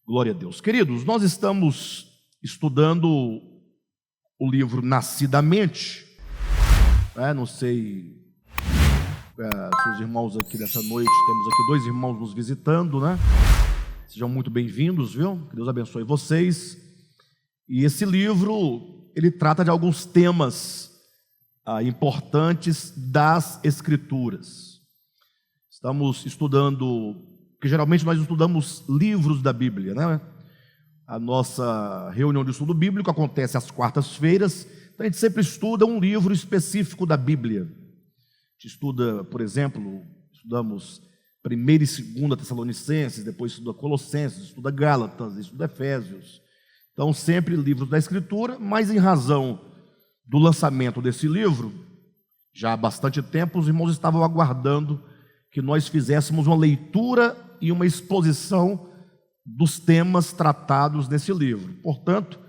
Glória a Deus. Queridos, nós estamos estudando o livro Nascidamente. Não sei se os irmãos aqui dessa noite, temos aqui 2 irmãos nos visitando, né? Sejam muito bem-vindos, viu? Que Deus abençoe vocês. E esse livro, ele trata de alguns temas importantes das Escrituras. Estamos estudando, porque geralmente nós estudamos livros da Bíblia, né? A nossa reunião de estudo bíblico acontece às quartas-feiras, então a gente sempre estuda um livro específico da Bíblia. A gente estuda, por exemplo, estudamos 1ª e 2ª Tessalonicenses, depois estuda Colossenses, estuda Gálatas, estuda Efésios. Então sempre livros da Escritura, mas em razão do lançamento desse livro, já há bastante tempo os irmãos estavam aguardando que nós fizéssemos uma leitura e uma exposição dos temas tratados nesse livro. Portanto,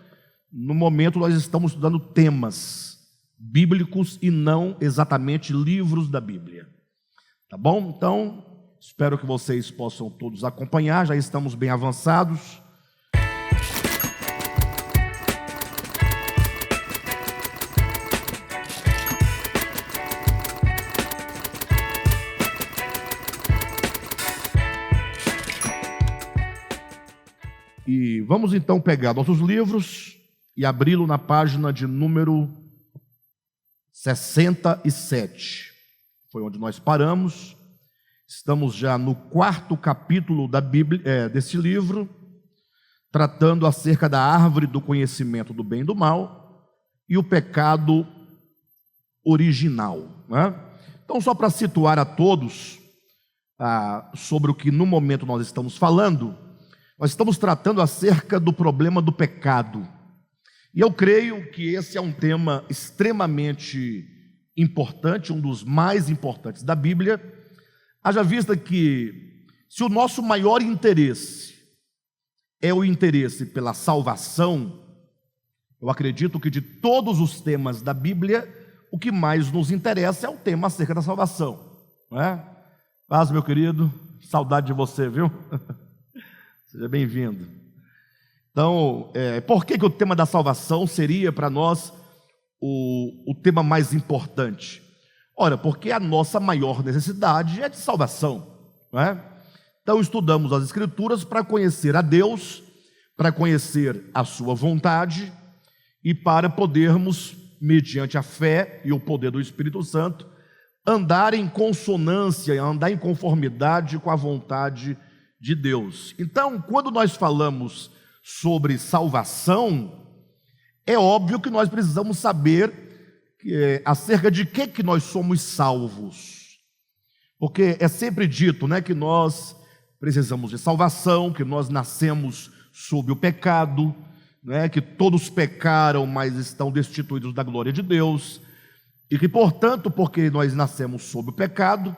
no momento nós estamos estudando temas bíblicos e não exatamente livros da Bíblia. Tá bom? Então, espero que vocês possam todos acompanhar, já estamos bem avançados. E vamos então pegar nossos livros e abri-lo na página de número 67. Foi onde nós paramos. Estamos já no 4º capítulo da Bíblia, desse livro, tratando acerca da árvore do conhecimento do bem e do mal e o pecado original, né? Então, só para situar a todos sobre o que no momento nós estamos falando, nós estamos tratando acerca do problema do pecado. E eu creio que esse é um tema extremamente importante, um dos mais importantes da Bíblia. Haja vista que, se o nosso maior interesse é o interesse pela salvação, eu acredito que de todos os temas da Bíblia, o que mais nos interessa é o tema acerca da salvação, não é? Paz, meu querido, saudade de você, viu? Seja bem-vindo. Então, por que o tema da salvação seria para nós o tema mais importante? Ora, porque a nossa maior necessidade é de salvação, não é? Então, estudamos as Escrituras para conhecer a Deus, para conhecer a sua vontade e para podermos, mediante a fé e o poder do Espírito Santo, andar em consonância, andar em conformidade com a vontade de Deus. Então, quando nós falamos sobre salvação, é óbvio que nós precisamos saber acerca de que nós somos salvos. Porque é sempre dito, né, que nós precisamos de salvação, que nós nascemos sob o pecado, né, que todos pecaram, mas estão destituídos da glória de Deus, e que, portanto, porque nós nascemos sob o pecado,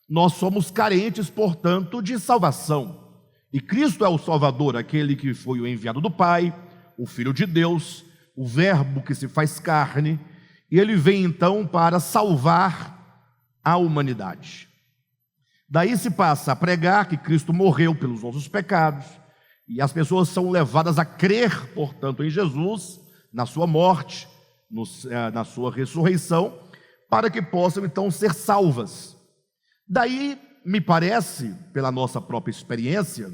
nós somos carentes, portanto, de salvação. E Cristo é o Salvador, aquele que foi o enviado do Pai, o Filho de Deus, o Verbo que se faz carne, e ele vem então para salvar a humanidade. Daí se passa a pregar que Cristo morreu pelos nossos pecados, e as pessoas são levadas a crer, portanto, em Jesus, na sua morte, na sua ressurreição, para que possam então ser salvas. Daí, me parece, pela nossa própria experiência,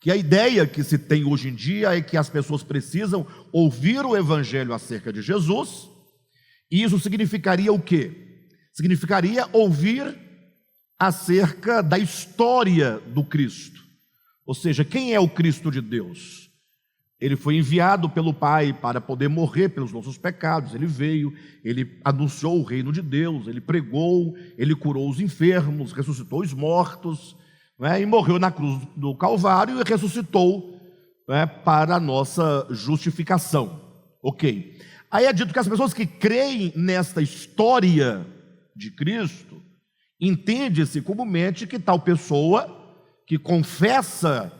que a ideia que se tem hoje em dia é que as pessoas precisam ouvir o Evangelho acerca de Jesus, e isso significaria o quê? Significaria ouvir acerca da história do Cristo, ou seja, quem é o Cristo de Deus? Ele foi enviado pelo Pai para poder morrer pelos nossos pecados. Ele veio, ele anunciou o reino de Deus, ele pregou, ele curou os enfermos, ressuscitou os mortos, né, e morreu na cruz do Calvário e ressuscitou, né, para a nossa justificação. Ok. Aí é dito que as pessoas que creem nesta história de Cristo, entende-se comumente que tal pessoa que confessa,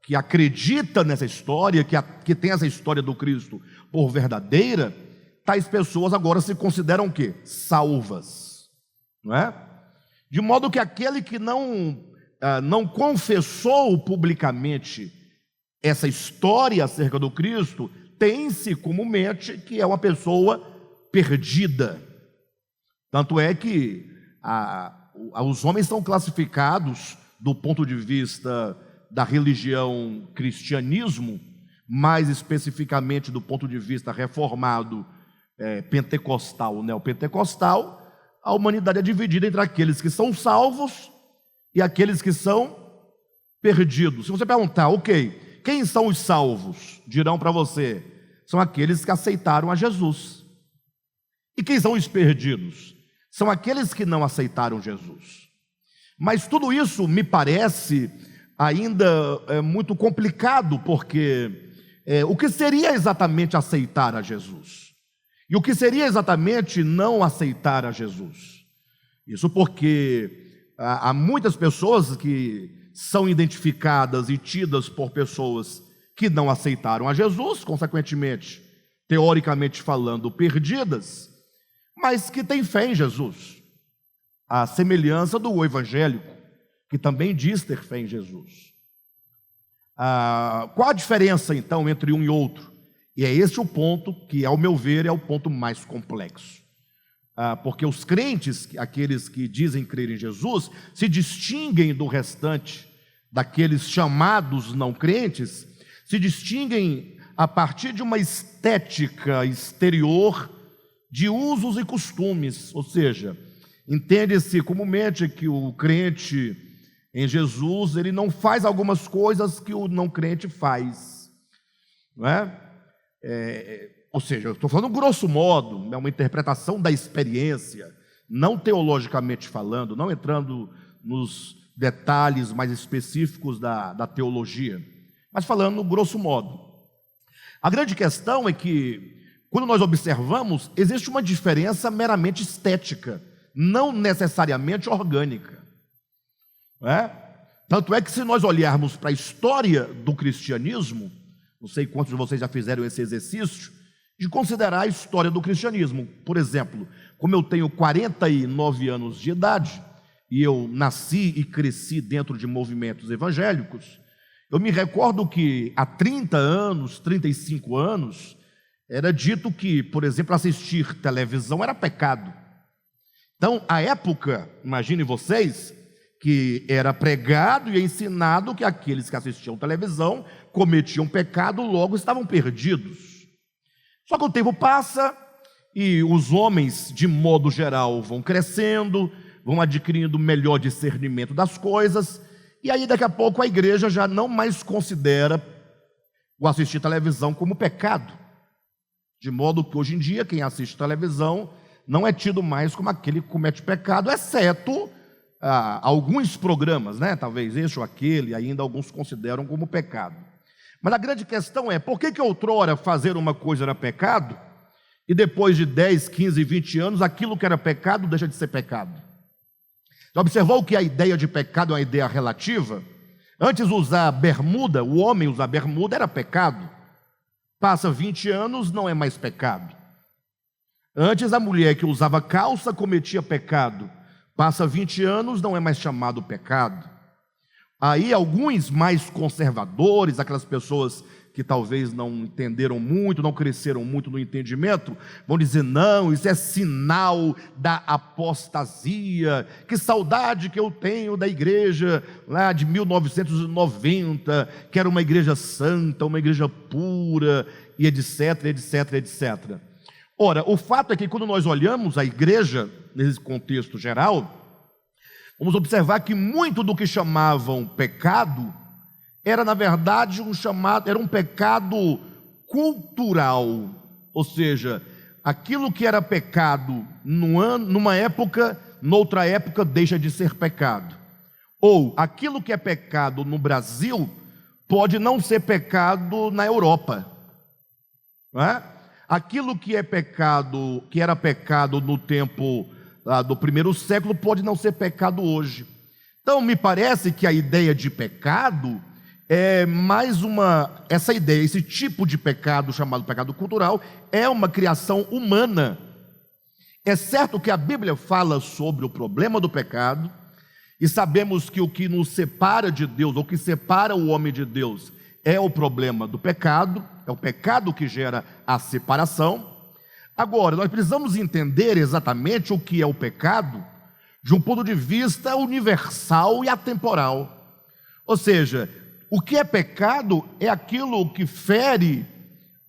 que acredita nessa história, que tem essa história do Cristo por verdadeira, tais pessoas agora se consideram o quê? Salvas, não é? De modo que aquele que não confessou publicamente essa história acerca do Cristo tem-se comumente que é uma pessoa perdida. Tanto é que os homens são classificados do ponto de vista da religião cristianismo, mais especificamente do ponto de vista reformado, pentecostal, neopentecostal. A humanidade é dividida entre aqueles que são salvos e aqueles que são perdidos. Se você perguntar, ok, quem são os salvos? Dirão para você, são aqueles que aceitaram a Jesus. E quem são os perdidos? São aqueles que não aceitaram Jesus. Mas tudo isso me parece ainda muito complicado, porque o que seria exatamente aceitar a Jesus? E o que seria exatamente não aceitar a Jesus? Isso porque há muitas pessoas que são identificadas e tidas por pessoas que não aceitaram a Jesus, consequentemente, teoricamente falando, perdidas, mas que têm fé em Jesus. A semelhança do evangélico, que também diz ter fé em Jesus. Qual a diferença, então, entre um e outro? E é esse o ponto que, ao meu ver, é o ponto mais complexo. Porque os crentes, aqueles que dizem crer em Jesus, se distinguem do restante daqueles chamados não crentes, se distinguem a partir de uma estética exterior de usos e costumes, ou seja, entende-se comumente que o crente em Jesus, ele não faz algumas coisas que o não crente faz, não é? Ou seja, eu estou falando grosso modo, é uma interpretação da experiência, não teologicamente falando, não entrando nos detalhes mais específicos da teologia, mas falando grosso modo. A grande questão é que, quando nós observamos, existe uma diferença meramente estética, não necessariamente orgânica. Tanto é que, se nós olharmos para a história do cristianismo, não sei quantos de vocês já fizeram esse exercício, de considerar a história do cristianismo. Por exemplo, como eu tenho 49 anos de idade, e eu nasci e cresci dentro de movimentos evangélicos, eu me recordo que há 30 anos, 35 anos, era dito que, por exemplo, assistir televisão era pecado. Então, à época, imagine vocês, que era pregado e ensinado que aqueles que assistiam televisão cometiam pecado, logo estavam perdidos. Só que o tempo passa e os homens, de modo geral, vão crescendo, vão adquirindo melhor discernimento das coisas, e aí daqui a pouco a igreja já não mais considera o assistir televisão como pecado. De modo que hoje em dia quem assiste televisão não é tido mais como aquele que comete pecado, exceto alguns programas, talvez este ou aquele, ainda alguns consideram como pecado. Mas a grande questão é, por que outrora fazer uma coisa era pecado, e depois de 10, 15, 20 anos, aquilo que era pecado deixa de ser pecado? Já observou que a ideia de pecado é uma ideia relativa? Antes usar bermuda, o homem usar bermuda era pecado. Passa 20 anos, não é mais pecado. Antes a mulher que usava calça cometia pecado. Passa 20 anos, não é mais chamado pecado. Aí alguns mais conservadores, aquelas pessoas que talvez não entenderam muito, não cresceram muito no entendimento, vão dizer, não, isso é sinal da apostasia, que saudade que eu tenho da igreja lá de 1990, que era uma igreja santa, uma igreja pura, e etc, etc, etc. Ora, o fato é que quando nós olhamos a igreja, nesse contexto geral, vamos observar que muito do que chamavam pecado era, na verdade, era um pecado cultural, ou seja, aquilo que era pecado numa época, noutra época deixa de ser pecado. Ou aquilo que é pecado no Brasil pode não ser pecado na Europa, não é? Aquilo que é pecado, que era pecado no tempo do primeiro século, pode não ser pecado hoje. Então me parece que a ideia de pecado é mais essa ideia, esse tipo de pecado chamado pecado cultural, é uma criação humana. É certo que a Bíblia fala sobre o problema do pecado, e sabemos que o que nos separa de Deus, ou que separa o homem de Deus, é o problema do pecado, é o pecado que gera a separação. Agora, nós precisamos entender exatamente o que é o pecado de um ponto de vista universal e atemporal. Ou seja, o que é pecado é aquilo que fere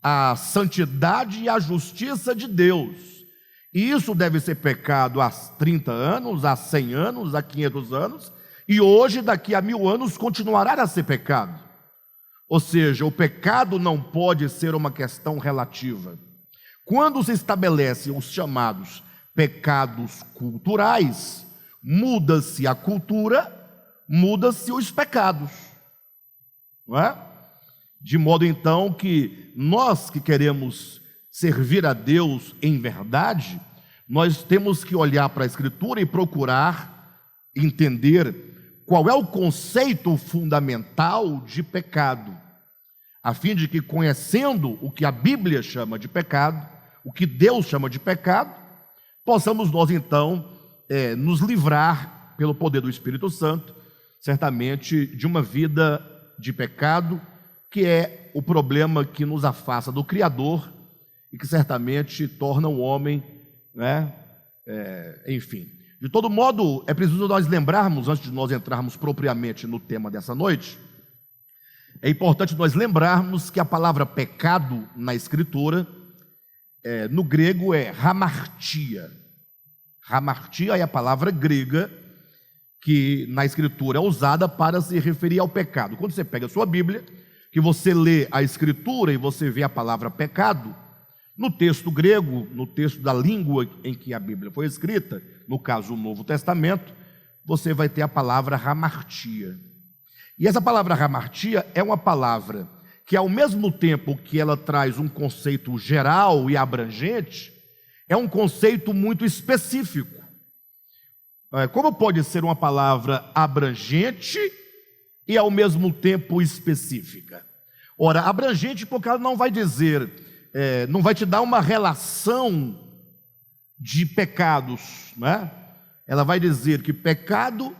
a santidade e a justiça de Deus. E isso deve ser pecado há 30 anos, há 100 anos, há 500 anos, e hoje, daqui a 1000 anos, continuará a ser pecado. Ou seja, o pecado não pode ser uma questão relativa. Quando se estabelecem os chamados pecados culturais, muda-se a cultura, muda-se os pecados, não é? De modo então que nós que queremos servir a Deus em verdade, nós temos que olhar para a Escritura e procurar entender qual é o conceito fundamental de pecado, a fim de que, conhecendo o que a Bíblia chama de pecado, o que Deus chama de pecado, possamos nós então nos livrar, pelo poder do Espírito Santo, certamente de uma vida de pecado, que é o problema que nos afasta do Criador e que certamente torna o homem, né? Enfim. De todo modo, é preciso nós lembrarmos, antes de nós entrarmos propriamente no tema dessa noite, é importante nós lembrarmos que a palavra pecado na Escritura, no grego é hamartia. Hamartia é a palavra grega que na Escritura é usada para se referir ao pecado. Quando você pega a sua Bíblia, que você lê a Escritura e você vê a palavra pecado, no texto grego, no texto da língua em que a Bíblia foi escrita, no caso o Novo Testamento, você vai ter a palavra hamartia. E essa palavra hamartia é uma palavra que, ao mesmo tempo que ela traz um conceito geral e abrangente, é um conceito muito específico. Como pode ser uma palavra abrangente e ao mesmo tempo específica? Ora, abrangente porque ela não vai dizer, não vai te dar uma relação de pecados, né? Ela vai dizer que pecado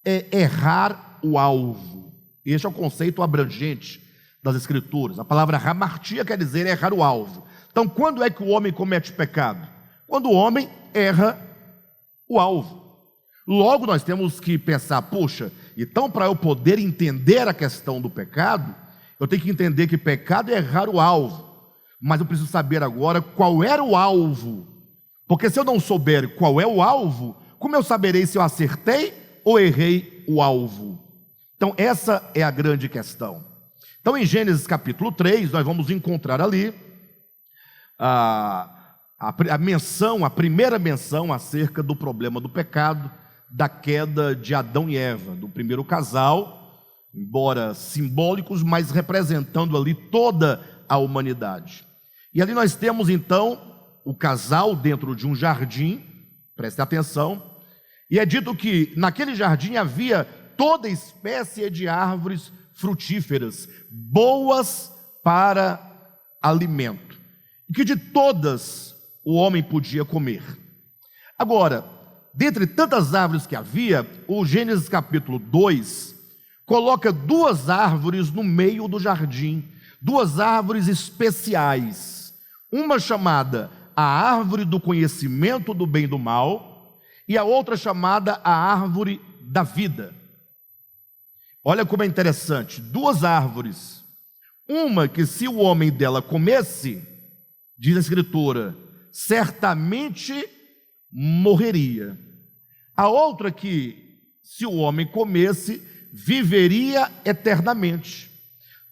é errar o alvo. Este é o conceito abrangente das Escrituras. A palavra hamartia quer dizer errar o alvo. Então, quando é que o homem comete pecado? Quando o homem erra o alvo. Logo, nós temos que pensar, puxa, então para eu poder entender a questão do pecado, eu tenho que entender que pecado é errar o alvo. Mas eu preciso saber agora qual era o alvo. Porque se eu não souber qual é o alvo, como eu saberei se eu acertei ou errei o alvo? Então, essa é a grande questão. Então, em Gênesis capítulo 3, nós vamos encontrar ali a menção, a primeira menção acerca do problema do pecado, da queda de Adão e Eva, do primeiro casal, embora simbólicos, mas representando ali toda a humanidade. E ali nós temos então o casal dentro de um jardim, preste atenção, e é dito que naquele jardim havia toda espécie de árvores frutíferas, boas para alimento, e que de todas o homem podia comer. Agora, dentre tantas árvores que havia, o Gênesis capítulo 2 coloca duas árvores no meio do jardim, duas árvores especiais, uma chamada a árvore do conhecimento do bem e do mal, e a outra chamada a árvore da vida. Olha como é interessante, duas árvores, uma que se o homem dela comesse, diz a Escritura, certamente morreria. A outra que, se o homem comesse, viveria eternamente.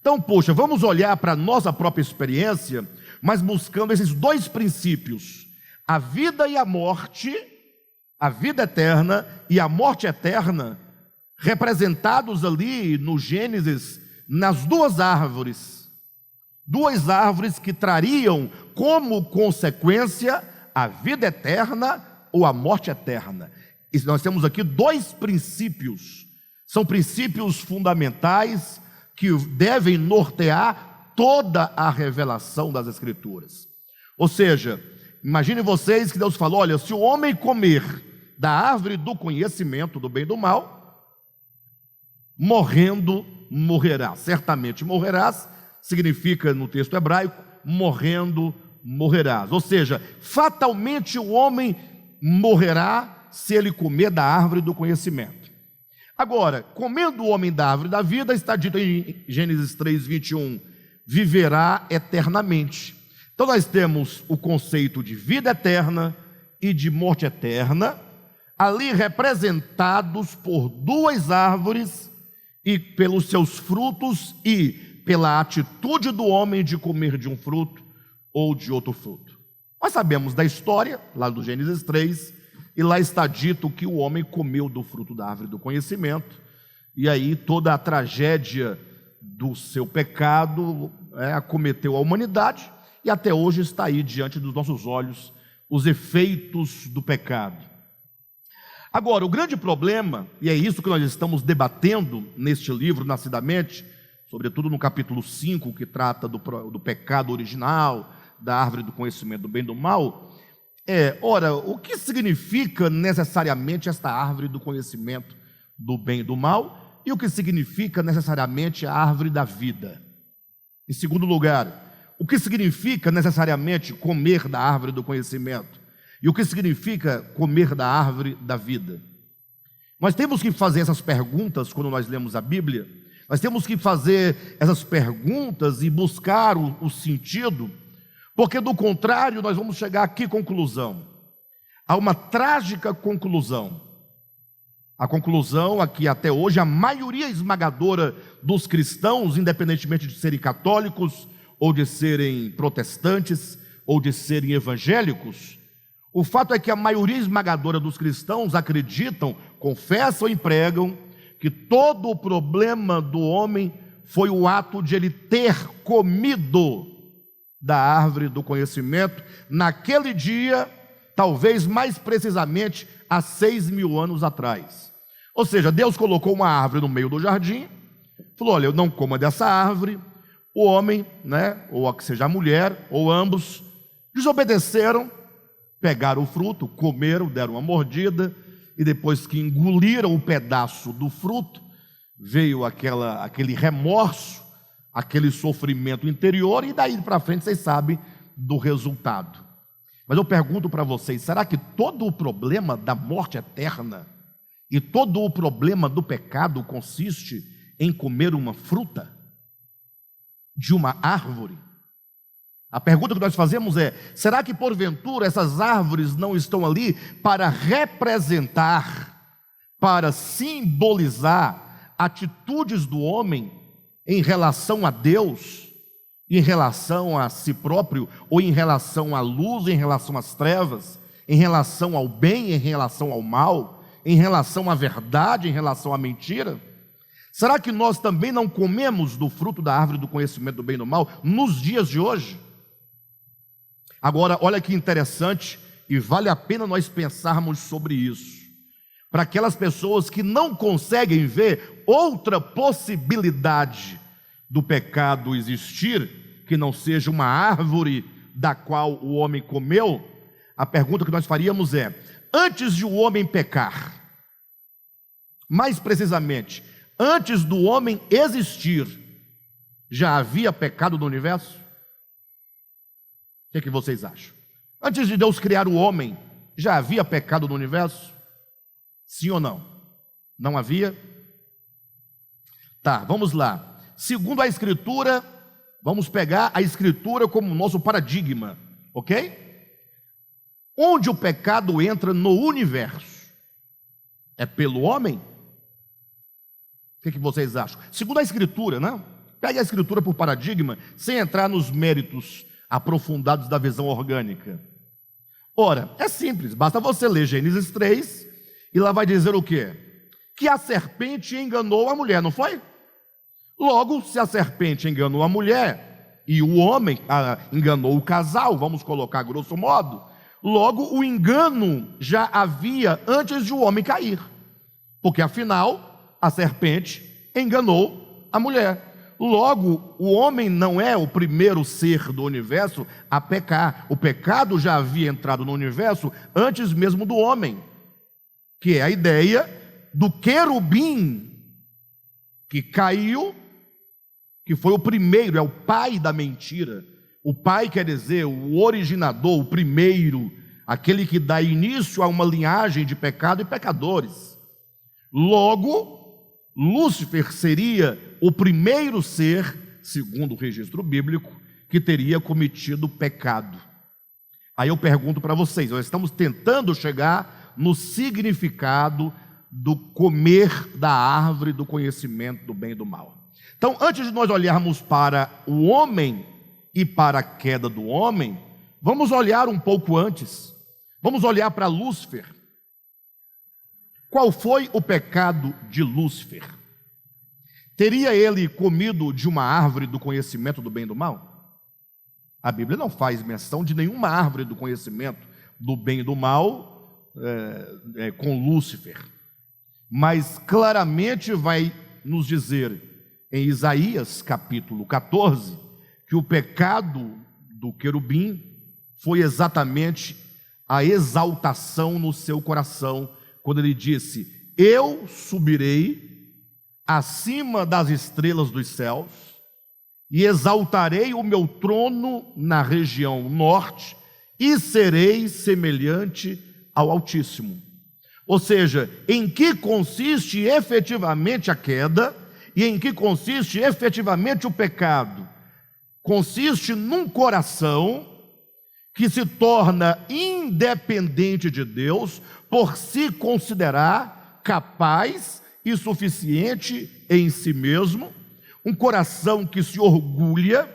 Então, poxa, vamos olhar para a nossa própria experiência, mas buscando esses dois princípios, a vida e a morte, a vida eterna e a morte eterna, representados ali no Gênesis, nas duas árvores que trariam como consequência a vida eterna ou a morte eterna. E nós temos aqui dois princípios, são princípios fundamentais que devem nortear toda a revelação das Escrituras. Ou seja, imagine vocês que Deus falou, olha, se o homem comer da árvore do conhecimento do bem e do mal, morrendo morrerás. Certamente morrerás significa, no texto hebraico, morrendo morrerás. Ou seja, fatalmente o homem morrerá se ele comer da árvore do conhecimento. Agora, comendo o homem da árvore da vida, está dito em Gênesis 3:21, viverá eternamente. Então nós temos o conceito de vida eterna e de morte eterna, ali representados por duas árvores e pelos seus frutos e pela atitude do homem de comer de um fruto ou de outro fruto. Nós sabemos da história, lá do Gênesis 3, e lá está dito que o homem comeu do fruto da árvore do conhecimento, e aí toda a tragédia do seu pecado acometeu a humanidade, e até hoje está aí diante dos nossos olhos os efeitos do pecado. Agora, o grande problema, e é isso que nós estamos debatendo neste livro, Nascidamente, sobretudo no capítulo 5, que trata do pecado original, da árvore do conhecimento do bem e do mal, o que significa necessariamente esta árvore do conhecimento do bem e do mal, e o que significa necessariamente a árvore da vida? Em segundo lugar, o que significa necessariamente comer da árvore do conhecimento? E o que significa comer da árvore da vida? Nós temos que fazer essas perguntas quando nós lemos a Bíblia. Nós temos que fazer essas perguntas e buscar o sentido, porque do contrário nós vamos chegar a que conclusão? A uma trágica conclusão. A conclusão a que até hoje a maioria esmagadora dos cristãos, independentemente de serem católicos, ou de serem protestantes, ou de serem evangélicos, o fato é que a maioria esmagadora dos cristãos acreditam, confessam e pregam que todo o problema do homem foi o ato de ele ter comido da árvore do conhecimento naquele dia, talvez mais precisamente há 6.000 anos atrás. Ou seja, Deus colocou uma árvore no meio do jardim, falou: olha, não coma dessa árvore. O homem, ou que seja a mulher, ou ambos, desobedeceram, pegaram o fruto, comeram, deram uma mordida, e depois que engoliram um pedaço do fruto, veio aquele remorso, aquele sofrimento interior, e daí para frente vocês sabem do resultado. Mas eu pergunto para vocês, será que todo o problema da morte eterna e todo o problema do pecado consiste em comer uma fruta de uma árvore? A pergunta que nós fazemos é: será que porventura essas árvores não estão ali para representar, para simbolizar atitudes do homem em relação a Deus, em relação a si próprio, ou em relação à luz, em relação às trevas, em relação ao bem, em relação ao mal, em relação à verdade, em relação à mentira? Será que nós também não comemos do fruto da árvore do conhecimento do bem e do mal nos dias de hoje? Agora, olha que interessante, e vale a pena nós pensarmos sobre isso. Para aquelas pessoas que não conseguem ver outra possibilidade do pecado existir, que não seja uma árvore da qual o homem comeu, a pergunta que nós faríamos é: antes de o homem pecar, mais precisamente, antes do homem existir, já havia pecado no universo? O que vocês acham? Antes de Deus criar o homem, já havia pecado no universo? Sim ou não? Não havia? Tá, vamos lá. Segundo a Escritura, vamos pegar a Escritura como nosso paradigma, ok? Onde o pecado entra no universo? É pelo homem? O que vocês acham? Segundo a Escritura, né? Pegue a Escritura por paradigma, sem entrar nos méritos aprofundados da visão orgânica. Ora, é simples, basta você ler Gênesis 3, e lá vai dizer o quê? Que a serpente enganou a mulher, não foi? Logo, se a serpente enganou a mulher, e o homem enganou o casal, vamos colocar grosso modo, logo o engano já havia antes de o homem cair, porque afinal, a serpente enganou a mulher. Logo, o homem não é o primeiro ser do universo a pecar. O pecado já havia entrado no universo antes mesmo do homem, que é a ideia do querubim que caiu, que foi o primeiro, é o pai da mentira. O pai quer dizer o originador, o primeiro, aquele que dá início a uma linhagem de pecado e pecadores. Logo, Lúcifer seria o primeiro ser, segundo o registro bíblico, que teria cometido pecado. Aí eu pergunto para vocês, nós estamos tentando chegar no significado do comer da árvore do conhecimento do bem e do mal. Então, antes de nós olharmos para o homem e para a queda do homem, vamos olhar um pouco antes. Vamos olhar para Lúcifer. Qual foi o pecado de Lúcifer? Teria ele comido de uma árvore do conhecimento do bem e do mal? A Bíblia não faz menção de nenhuma árvore do conhecimento do bem e do mal com Lúcifer. Mas claramente vai nos dizer em Isaías capítulo 14, que o pecado do querubim foi exatamente a exaltação no seu coração, quando ele disse: eu subirei acima das estrelas dos céus e exaltarei o meu trono na região norte e serei semelhante ao Altíssimo. Ou seja, em que consiste efetivamente a queda e em que consiste efetivamente o pecado? Consiste num coração que se torna independente de Deus por se considerar capaz e suficiente em si mesmo, um coração que se orgulha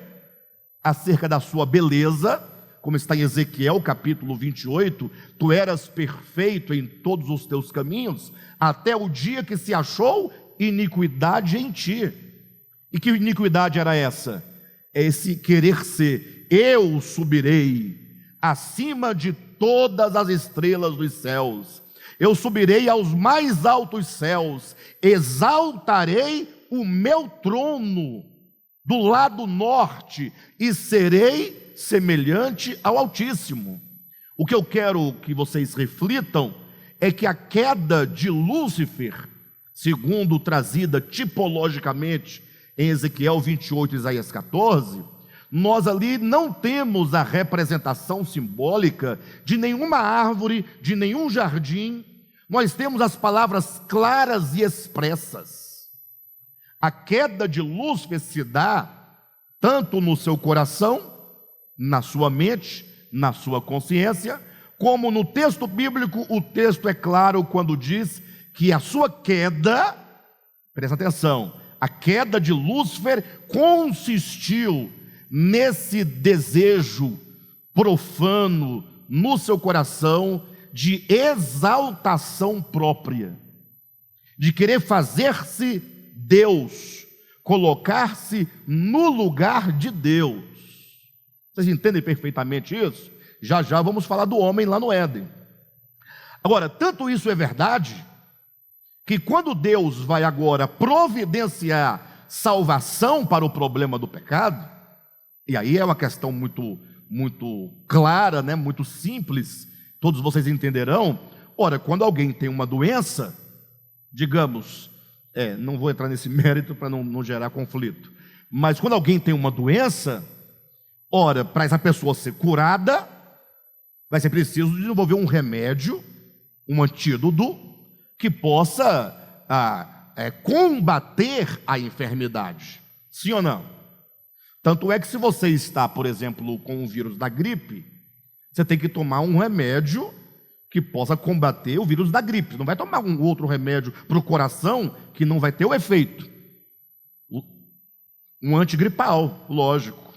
acerca da sua beleza, como está em Ezequiel capítulo 28, tu eras perfeito em todos os teus caminhos, até o dia que se achou iniquidade em ti. E que iniquidade era essa? É esse querer ser, eu subirei acima de todas as estrelas dos céus, eu subirei aos mais altos céus, exaltarei o meu trono do lado norte e serei semelhante ao Altíssimo. O que eu quero que vocês reflitam é que a queda de Lúcifer, segundo trazida tipologicamente em Ezequiel 28 e Isaías 14, nós ali não temos a representação simbólica de nenhuma árvore, de nenhum jardim. Nós temos as palavras claras e expressas. A queda de Lúcifer se dá tanto no seu coração, na sua mente, na sua consciência, como no texto bíblico. O texto é claro quando diz que a sua queda, presta atenção, a queda de Lúcifer consistiu nesse desejo profano no seu coração de exaltação própria, de querer fazer-se Deus, colocar-se no lugar de Deus. Vocês entendem perfeitamente isso? Já já vamos falar do homem lá no Éden. Agora, tanto isso é verdade, que quando Deus vai agora providenciar salvação para o problema do pecado, e aí é uma questão muito clara, né? Muito simples, todos vocês entenderão. Ora, quando alguém tem uma doença, digamos, não vou entrar nesse mérito para não gerar conflito, mas quando alguém tem uma doença, ora, para essa pessoa ser curada, vai ser preciso desenvolver um remédio, um antídoto, que possa combater a enfermidade. Sim ou não? Tanto é que se você está, por exemplo, com o vírus da gripe, você tem que tomar um remédio que possa combater o vírus da gripe. Não vai tomar um outro remédio para o coração que não vai ter o efeito. Um antigripal, lógico.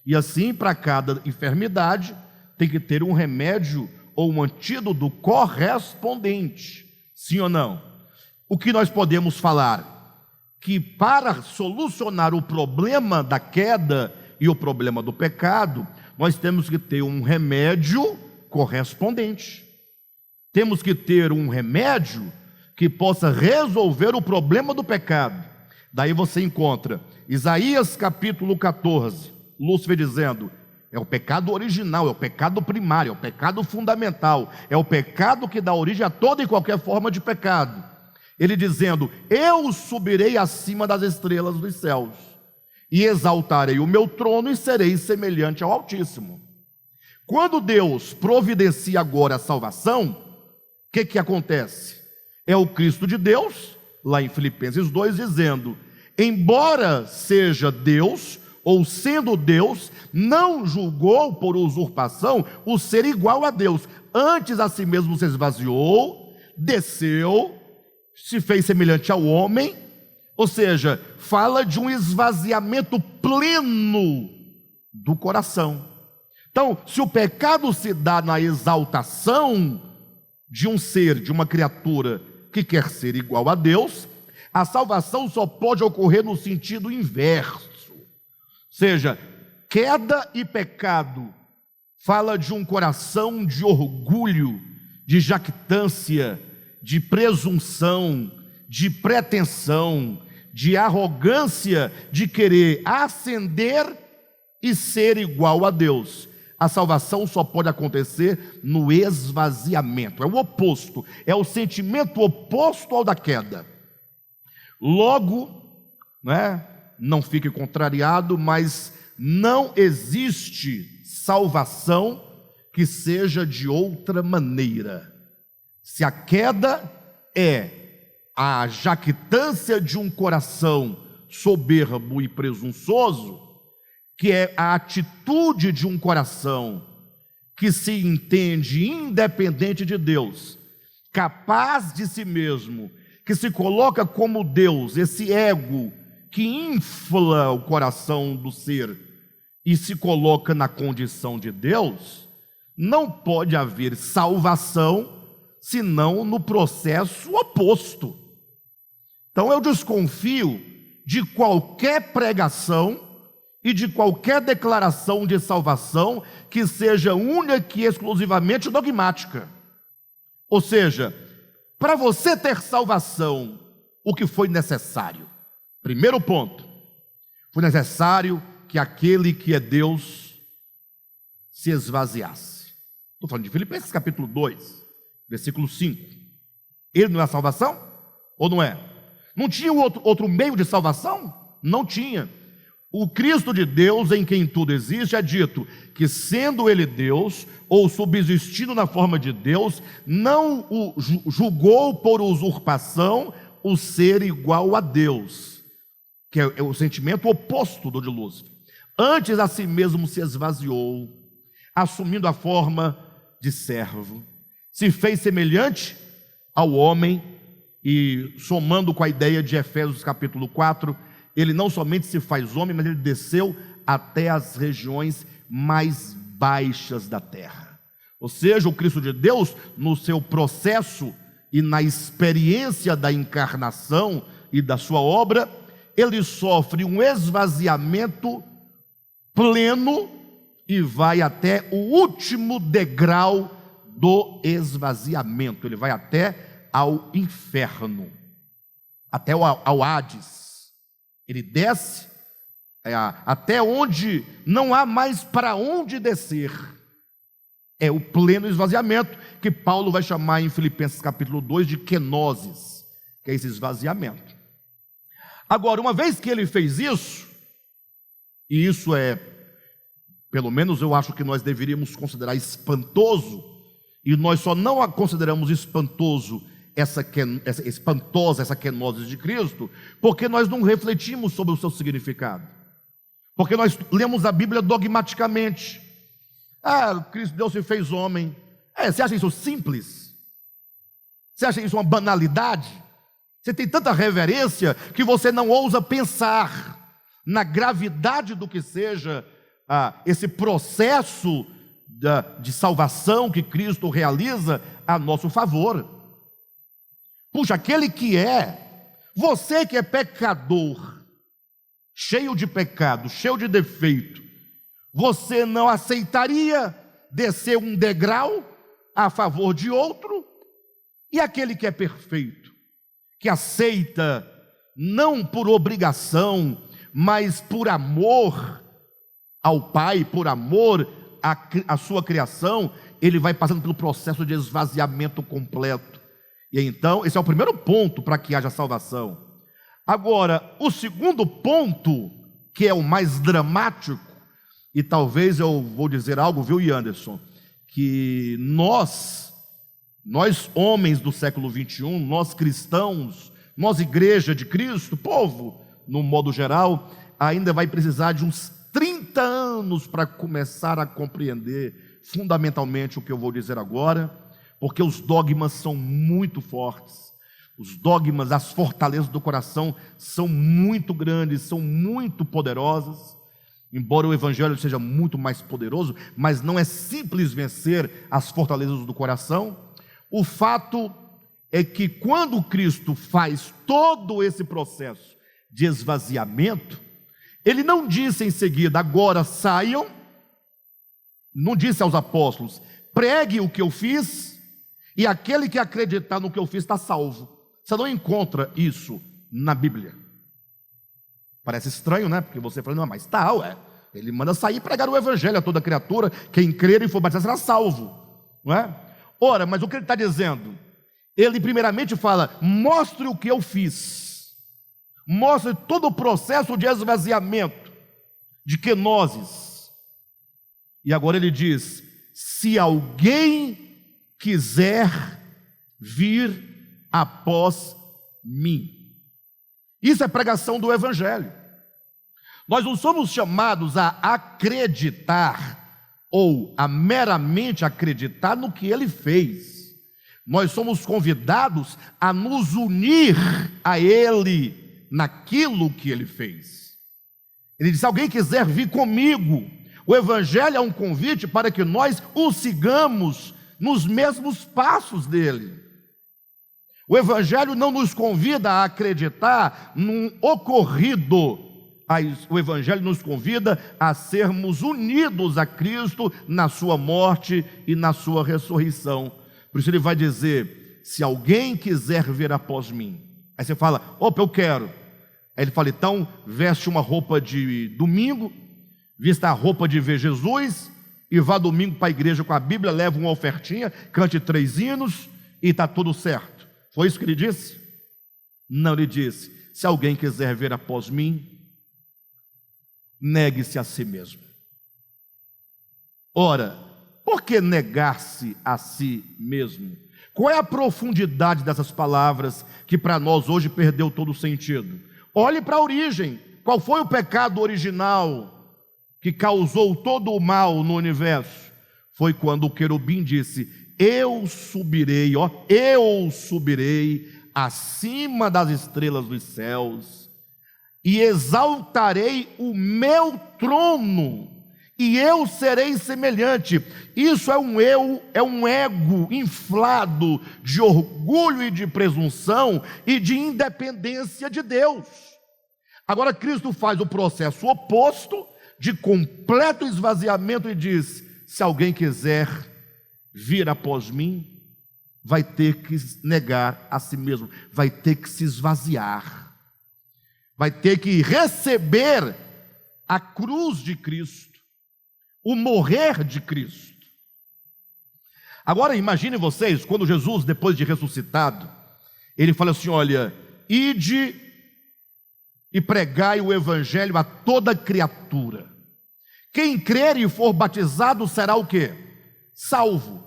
E assim, para cada enfermidade, tem que ter um remédio ou um antídoto correspondente. Sim ou não? O que nós podemos falar? Que para solucionar o problema da queda e o problema do pecado, nós temos que ter um remédio correspondente. Temos que ter um remédio que possa resolver o problema do pecado. Daí você encontra Isaías capítulo 14, Lúcifer dizendo: é o pecado original, é o pecado primário, é o pecado fundamental, é o pecado que dá origem a toda e qualquer forma de pecado. Ele dizendo: eu subirei acima das estrelas dos céus, e exaltarei o meu trono e serei semelhante ao Altíssimo. Quando Deus providencia agora a salvação, o que acontece? É o Cristo de Deus, lá em Filipenses 2, dizendo: embora seja Deus, ou sendo Deus, não julgou por usurpação o ser igual a Deus. Antes a si mesmo se esvaziou, desceu, se fez semelhante ao homem. Ou seja, fala de um esvaziamento pleno do coração. Então, se o pecado se dá na exaltação de um ser, de uma criatura que quer ser igual a Deus, a salvação só pode ocorrer no sentido inverso. Ou seja, queda e pecado fala de um coração de orgulho, de jactância, de presunção, de pretensão, de arrogância, de querer ascender e ser igual a Deus. A salvação só pode acontecer no esvaziamento, é o oposto, é o sentimento oposto ao da queda. Logo, não fique contrariado, mas não existe salvação que seja de outra maneira. Se a queda é a jactância de um coração soberbo e presunçoso, que é a atitude de um coração que se entende independente de Deus, capaz de si mesmo, que se coloca como Deus, esse ego que infla o coração do ser e se coloca na condição de Deus, não pode haver salvação senão no processo oposto. Então eu desconfio de qualquer pregação e de qualquer declaração de salvação que seja única e exclusivamente dogmática. Ou seja, para você ter salvação, o que foi necessário? Primeiro ponto, foi necessário que aquele que é Deus se esvaziasse. Estou falando de Filipenses capítulo 2, versículo 5. Ele não é a salvação? Ou não é? Não tinha outro meio de salvação? Não tinha. O Cristo de Deus, em quem tudo existe, é dito que, sendo ele Deus, ou subsistindo na forma de Deus, não o julgou por usurpação o ser igual a Deus, que é o sentimento oposto do de Lúcifer. Antes a si mesmo se esvaziou, assumindo a forma de servo, se fez semelhante ao homem, e somando com a ideia de Efésios capítulo 4, ele não somente se faz homem, mas ele desceu até as regiões mais baixas da terra. Ou seja, o Cristo de Deus, no seu processo e na experiência da encarnação e da sua obra, ele sofre um esvaziamento pleno e vai até o último degrau do esvaziamento. Ele vai até ao inferno, até ao Hades. Ele desce até onde não há mais para onde descer. É o pleno esvaziamento, que Paulo vai chamar em Filipenses capítulo 2 de kenosis, que é esse esvaziamento. Agora, uma vez que ele fez isso, e isso é, pelo menos eu acho que nós deveríamos considerar espantoso, e nós só não consideramos espantoso essa kenosis de Cristo, porque nós não refletimos sobre o seu significado, porque nós lemos a Bíblia dogmaticamente. Cristo Deus se fez homem. Você acha isso simples? Você acha isso uma banalidade? Você tem tanta reverência que você não ousa pensar na gravidade do que seja esse processo de salvação que Cristo realiza a nosso favor. Puxa, aquele que você que é pecador, cheio de pecado, cheio de defeito, você não aceitaria descer um degrau a favor de outro? E aquele que é perfeito, que aceita, não por obrigação, mas por amor ao Pai, por amor à sua criação, ele vai passando pelo processo de esvaziamento completo. E então, esse é o primeiro ponto para que haja salvação. Agora, o segundo ponto, que é o mais dramático, e talvez eu vou dizer algo, viu, Anderson, que nós homens do século 21, nós cristãos, nós igreja de Cristo, povo, no modo geral, ainda vai precisar de uns 30 anos para começar a compreender fundamentalmente o que eu vou dizer agora, porque os dogmas são muito fortes, os dogmas, as fortalezas do coração são muito grandes, são muito poderosas, embora o evangelho seja muito mais poderoso, mas não é simples vencer as fortalezas do coração. O fato é que quando Cristo faz todo esse processo de esvaziamento, ele não disse em seguida, agora saiam, não disse aos apóstolos, pregue o que eu fiz, e aquele que acreditar no que eu fiz está salvo. Você não encontra isso na Bíblia. Parece estranho, né? Porque você fala, não, mas tal, ele manda sair e pregar o evangelho a toda criatura, quem crer e for batizado será salvo, não é? Ora, mas o que ele está dizendo? Ele primeiramente fala, mostre o que eu fiz, mostre todo o processo de esvaziamento, de kenoses. E agora ele diz, se alguém quiser vir após mim. Isso é pregação do evangelho. Nós não somos chamados a acreditar ou a meramente acreditar no que ele fez. Nós somos convidados a nos unir a ele naquilo que ele fez. Ele diz, se alguém quiser vir comigo, o evangelho é um convite para que nós o sigamos nos mesmos passos dele. O evangelho não nos convida a acreditar num ocorrido, o evangelho nos convida a sermos unidos a Cristo na sua morte e na sua ressurreição. Por isso ele vai dizer, se alguém quiser vir após mim. Aí você fala, opa, eu quero. Aí ele fala, então veste uma roupa de domingo, vista a roupa de ver Jesus, e vá domingo para a igreja com a Bíblia, leva uma ofertinha, cante 3 hinos e está tudo certo. Foi isso que ele disse? Não, ele disse, se alguém quiser vir após mim, negue-se a si mesmo. Ora, por que negar-se a si mesmo? Qual é a profundidade dessas palavras que para nós hoje perdeu todo o sentido? Olhe para a origem. Qual foi o pecado original que causou todo o mal no universo? Foi quando o querubim disse, eu subirei acima das estrelas dos céus e exaltarei o meu trono, e eu serei semelhante. Isso é um ego inflado de orgulho e de presunção e de independência de Deus. Agora Cristo faz o processo oposto, de completo esvaziamento, e diz, se alguém quiser vir após mim, vai ter que negar a si mesmo, vai ter que se esvaziar, vai ter que receber a cruz de Cristo, o morrer de Cristo. Agora imagine vocês, quando Jesus, depois de ressuscitado, ele fala assim, olha, ide e pregai o evangelho a toda criatura. Quem crer e for batizado será o quê? Salvo.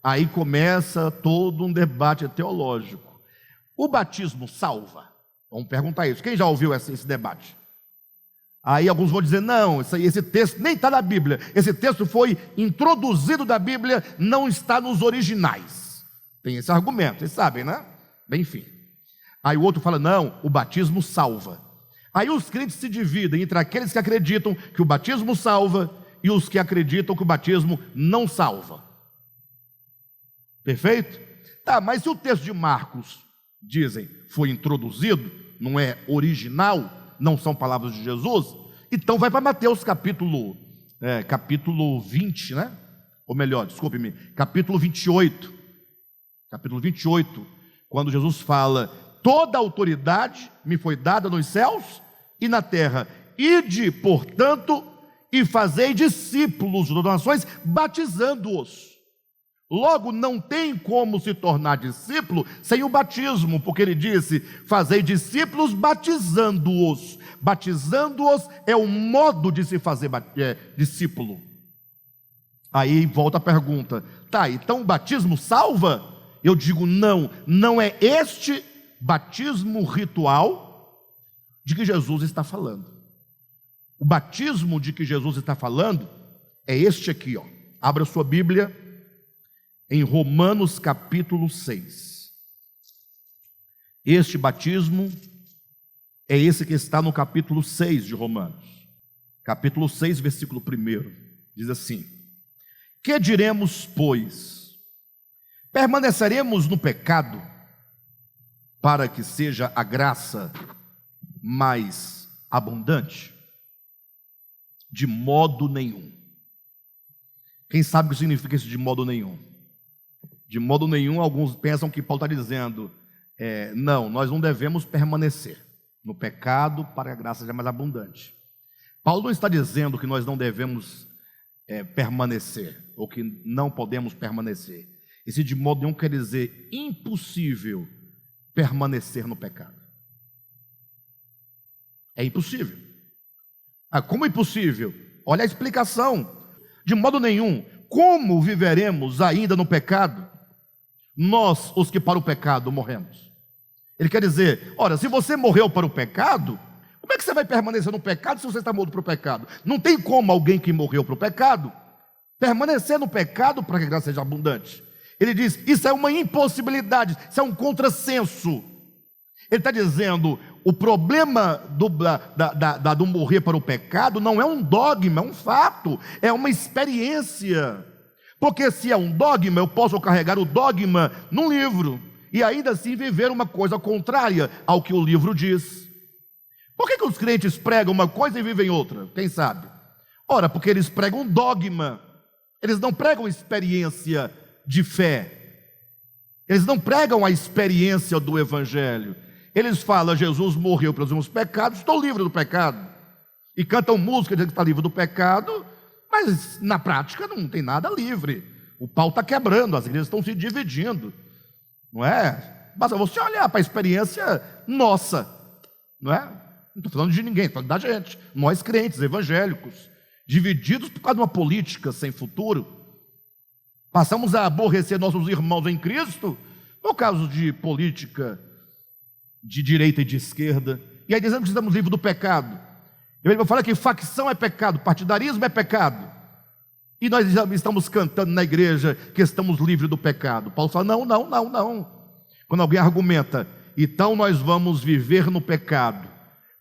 Aí começa todo um debate teológico. O batismo salva? Vamos perguntar isso. Quem já ouviu esse debate? Aí alguns vão dizer, não, esse texto nem está na Bíblia. Esse texto foi introduzido da Bíblia, não está nos originais. Tem esse argumento, vocês sabem, né? Bem, enfim. Aí o outro fala, não, o batismo salva. Aí os crentes se dividem entre aqueles que acreditam que o batismo salva e os que acreditam que o batismo não salva. Perfeito? Tá, mas se o texto de Marcos, dizem, foi introduzido, não é original, não são palavras de Jesus, então vai para Mateus capítulo 20, né? Ou melhor, desculpe-me, capítulo 28. Capítulo 28, quando Jesus fala, toda a autoridade me foi dada nos céus e na terra. Ide, portanto, e fazei discípulos das nações, batizando-os. Logo, não tem como se tornar discípulo sem o batismo, porque ele disse: fazei discípulos batizando-os. Batizando-os é o modo de se fazer discípulo. Aí volta a pergunta: tá, então o batismo salva? Eu digo não, não é este batismo ritual de que Jesus está falando. O batismo de que Jesus está falando é este aqui, ó. Abra sua Bíblia em Romanos capítulo 6. Este batismo é esse que está no capítulo 6 de Romanos. Capítulo 6, versículo 1. Diz assim: que diremos, pois? Permaneceremos no pecado para que seja a graça mais abundante? De modo nenhum. Quem sabe o que significa isso de modo nenhum? De modo nenhum, alguns pensam que Paulo está dizendo, não, nós não devemos permanecer no pecado para que a graça seja mais abundante. Paulo não está dizendo que nós não devemos permanecer, ou que não podemos permanecer. Esse de modo nenhum quer dizer impossível permanecer no pecado. É impossível. Como impossível? Olha a explicação. De modo nenhum. Como viveremos ainda no pecado? Nós, os que para o pecado morremos. Ele quer dizer, olha, se você morreu para o pecado, como é que você vai permanecer no pecado se você está morto para o pecado? Não tem como alguém que morreu para o pecado permanecer no pecado para que a graça seja abundante. Ele diz, isso é uma impossibilidade, isso é um contrassenso. Ele está dizendo, o problema do morrer para o pecado não é um dogma, é um fato, é uma experiência. Porque se é um dogma, eu posso carregar o dogma num livro e ainda assim viver uma coisa contrária ao que o livro diz. Por que os crentes pregam uma coisa e vivem outra? Quem sabe? Ora, porque eles pregam dogma, eles não pregam experiência de fé, eles não pregam a experiência do evangelho. Eles falam, Jesus morreu pelos meus pecados, estou livre do pecado, e cantam música dizendo que está livre do pecado, mas na prática não tem nada livre. O pau está quebrando, as igrejas estão se dividindo, não é? Basta você olhar para a experiência nossa, não é? Não estou falando de ninguém, estou falando da gente, nós crentes, evangélicos, divididos por causa de uma política sem futuro. Passamos a aborrecer nossos irmãos em Cristo por causa de política de direita e de esquerda, e aí dizemos que estamos livres do pecado. Eu falo que facção é pecado, partidarismo é pecado, e nós já estamos cantando na igreja que estamos livres do pecado. Paulo fala, não. Quando alguém argumenta, então nós vamos viver no pecado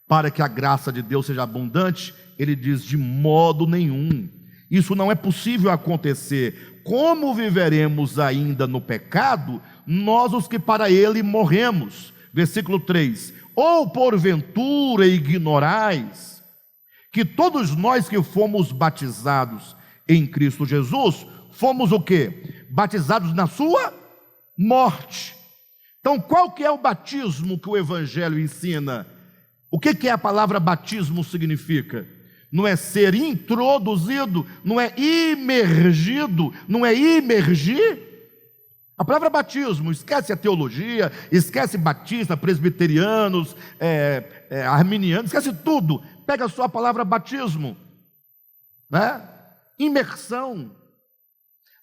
para que a graça de Deus seja abundante, ele diz, de modo nenhum, isso não é possível acontecer. Como viveremos ainda no pecado, nós os que para ele morremos? Versículo 3, ou porventura ignorais que todos nós que fomos batizados em Cristo Jesus, fomos o quê? Batizados na sua morte. Então qual que é o batismo que o Evangelho ensina? O que a palavra batismo significa? Não é ser introduzido, não é imergido, não é imergir. A palavra batismo, esquece a teologia, esquece batista, presbiterianos, arminianos, esquece tudo. Pega só a palavra batismo, né? Imersão.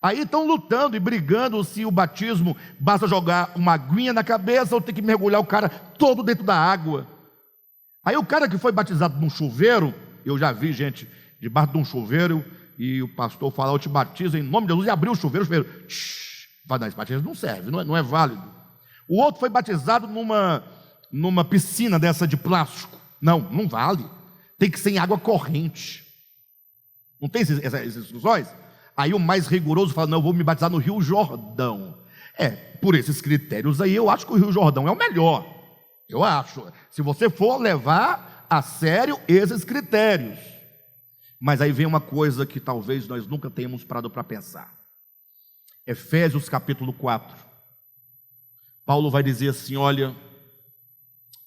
Aí estão lutando e brigando se o batismo basta jogar uma aguinha na cabeça ou tem que mergulhar o cara todo dentro da água. Aí o cara que foi batizado num chuveiro, eu já vi gente debaixo de um chuveiro e o pastor falar, eu te batizo em nome de Jesus, e abriu o chuveiro, não, esse batismo não serve, não é válido. O outro foi batizado numa piscina dessa de plástico. Não vale. Tem que ser em água corrente. Não tem essas instruções? Aí o mais rigoroso fala, não, eu vou me batizar no Rio Jordão. Por esses critérios aí, eu acho que o Rio Jordão é o melhor. Eu acho. Se você for levar a sério esses critérios. Mas aí vem uma coisa que talvez nós nunca tenhamos parado para pensar. Efésios capítulo 4, Paulo vai dizer assim, olha,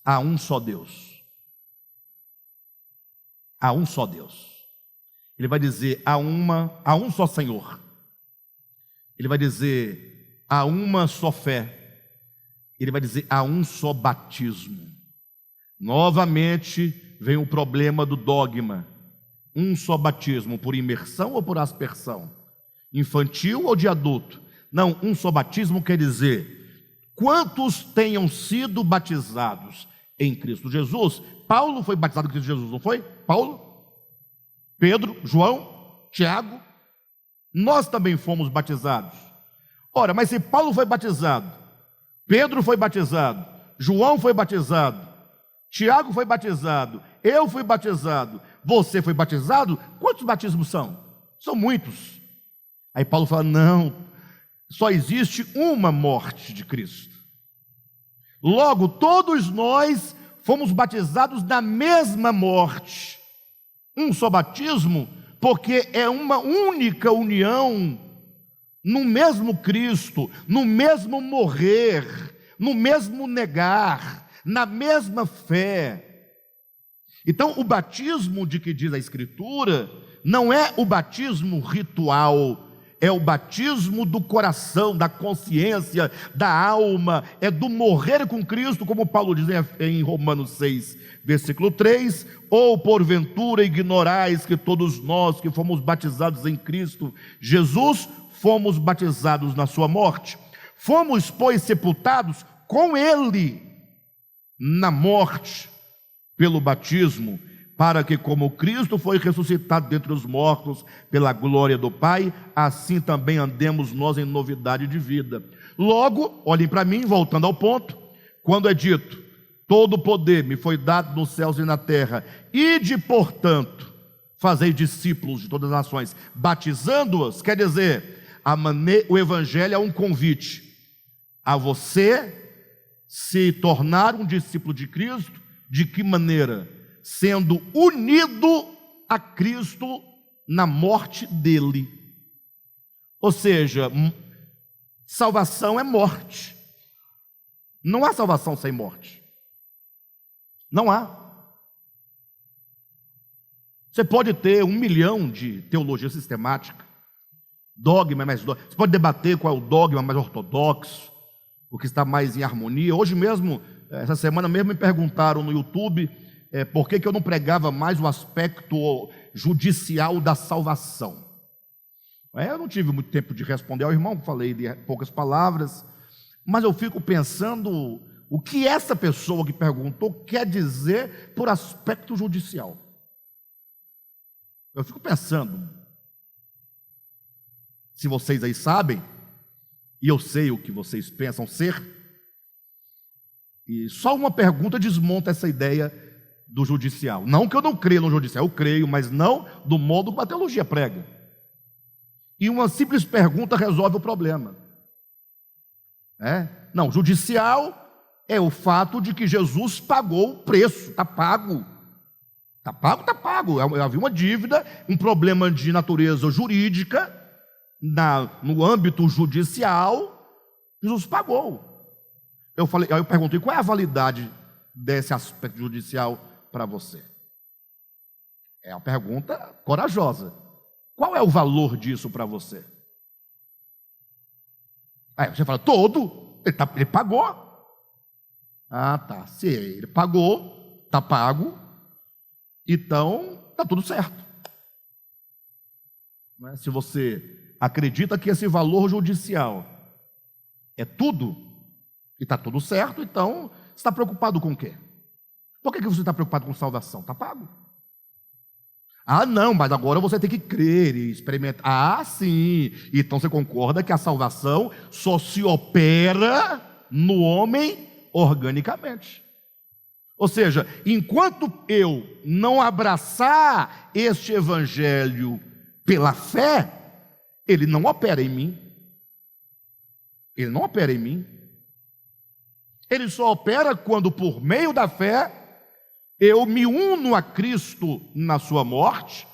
há um só Deus, ele vai dizer, há um só Senhor, ele vai dizer: há uma só fé. Ele vai dizer: há um só batismo. Novamente vem o problema do dogma. Um só batismo, por imersão ou por aspersão? Infantil ou de adulto? Não, um só batismo quer dizer: quantos tenham sido batizados em Cristo Jesus? Paulo foi batizado em Cristo Jesus, não foi? Paulo, Pedro, João, Tiago, nós também fomos batizados. Ora, mas se Paulo foi batizado, Pedro foi batizado, João foi batizado, Tiago foi batizado, eu fui batizado, você foi batizado, quantos batismos são? São muitos. Aí Paulo fala: não, só existe uma morte de Cristo. Logo, todos nós fomos batizados na mesma morte. Um só batismo, porque é uma única união no mesmo Cristo, no mesmo morrer, no mesmo negar, na mesma fé. Então, o batismo de que diz a Escritura não é o batismo ritual, é o batismo do coração, da consciência, da alma, é do morrer com Cristo, como Paulo diz em Romanos 6, versículo 3: ou porventura ignorais que todos nós que fomos batizados em Cristo Jesus, fomos batizados na sua morte? Fomos, pois, sepultados com Ele na morte pelo batismo, para que, como Cristo foi ressuscitado dentre os mortos pela glória do Pai, assim também andemos nós em novidade de vida. Logo, olhem para mim, voltando ao ponto, quando é dito: todo o poder me foi dado nos céus e na terra, ide, portanto, fazei discípulos de todas as nações, batizando-os, quer dizer, o Evangelho é um convite a você se tornar um discípulo de Cristo. De que maneira? Sendo unido a Cristo na morte dele. Ou seja, salvação é morte. Não há salvação sem morte. Não há. Você pode ter 1 milhão de teologia sistemática, dogma mais dogma. Você pode debater qual é o dogma mais ortodoxo, o que está mais em harmonia. Hoje mesmo, essa semana mesmo, me perguntaram no YouTube por que eu não pregava mais o aspecto judicial da salvação. Eu não tive muito tempo de responder ao irmão, falei de poucas palavras, mas eu fico pensando o que essa pessoa que perguntou quer dizer por aspecto judicial. Eu fico pensando, se vocês aí sabem, e eu sei o que vocês pensam ser, e só uma pergunta desmonta essa ideia do judicial. Não que eu não creia no judicial, eu creio, mas não do modo como a teologia prega. E uma simples pergunta resolve o problema. Não, judicial é o fato de que Jesus pagou o preço, está pago. Está pago, está pago. Havia uma dívida, um problema de natureza jurídica, no âmbito judicial, Jesus pagou. Aí eu perguntei: qual é a validade desse aspecto judicial para você? É uma pergunta corajosa. Qual é o valor disso para você? Aí você fala: todo, ele pagou. Ah, tá. Se ele pagou, está pago, então está tudo certo. Se você acredita que esse valor judicial é tudo, e está tudo certo, então você está preocupado com o quê? Por que você está preocupado com salvação? Está pago. Ah, não, mas agora você tem que crer e experimentar. Ah, sim. Então você concorda que a salvação só se opera no homem organicamente. Ou seja, enquanto eu não abraçar este evangelho pela fé, ele não opera em mim. Ele não opera em mim. Ele só opera quando, por meio da fé, eu me uno a Cristo na sua morte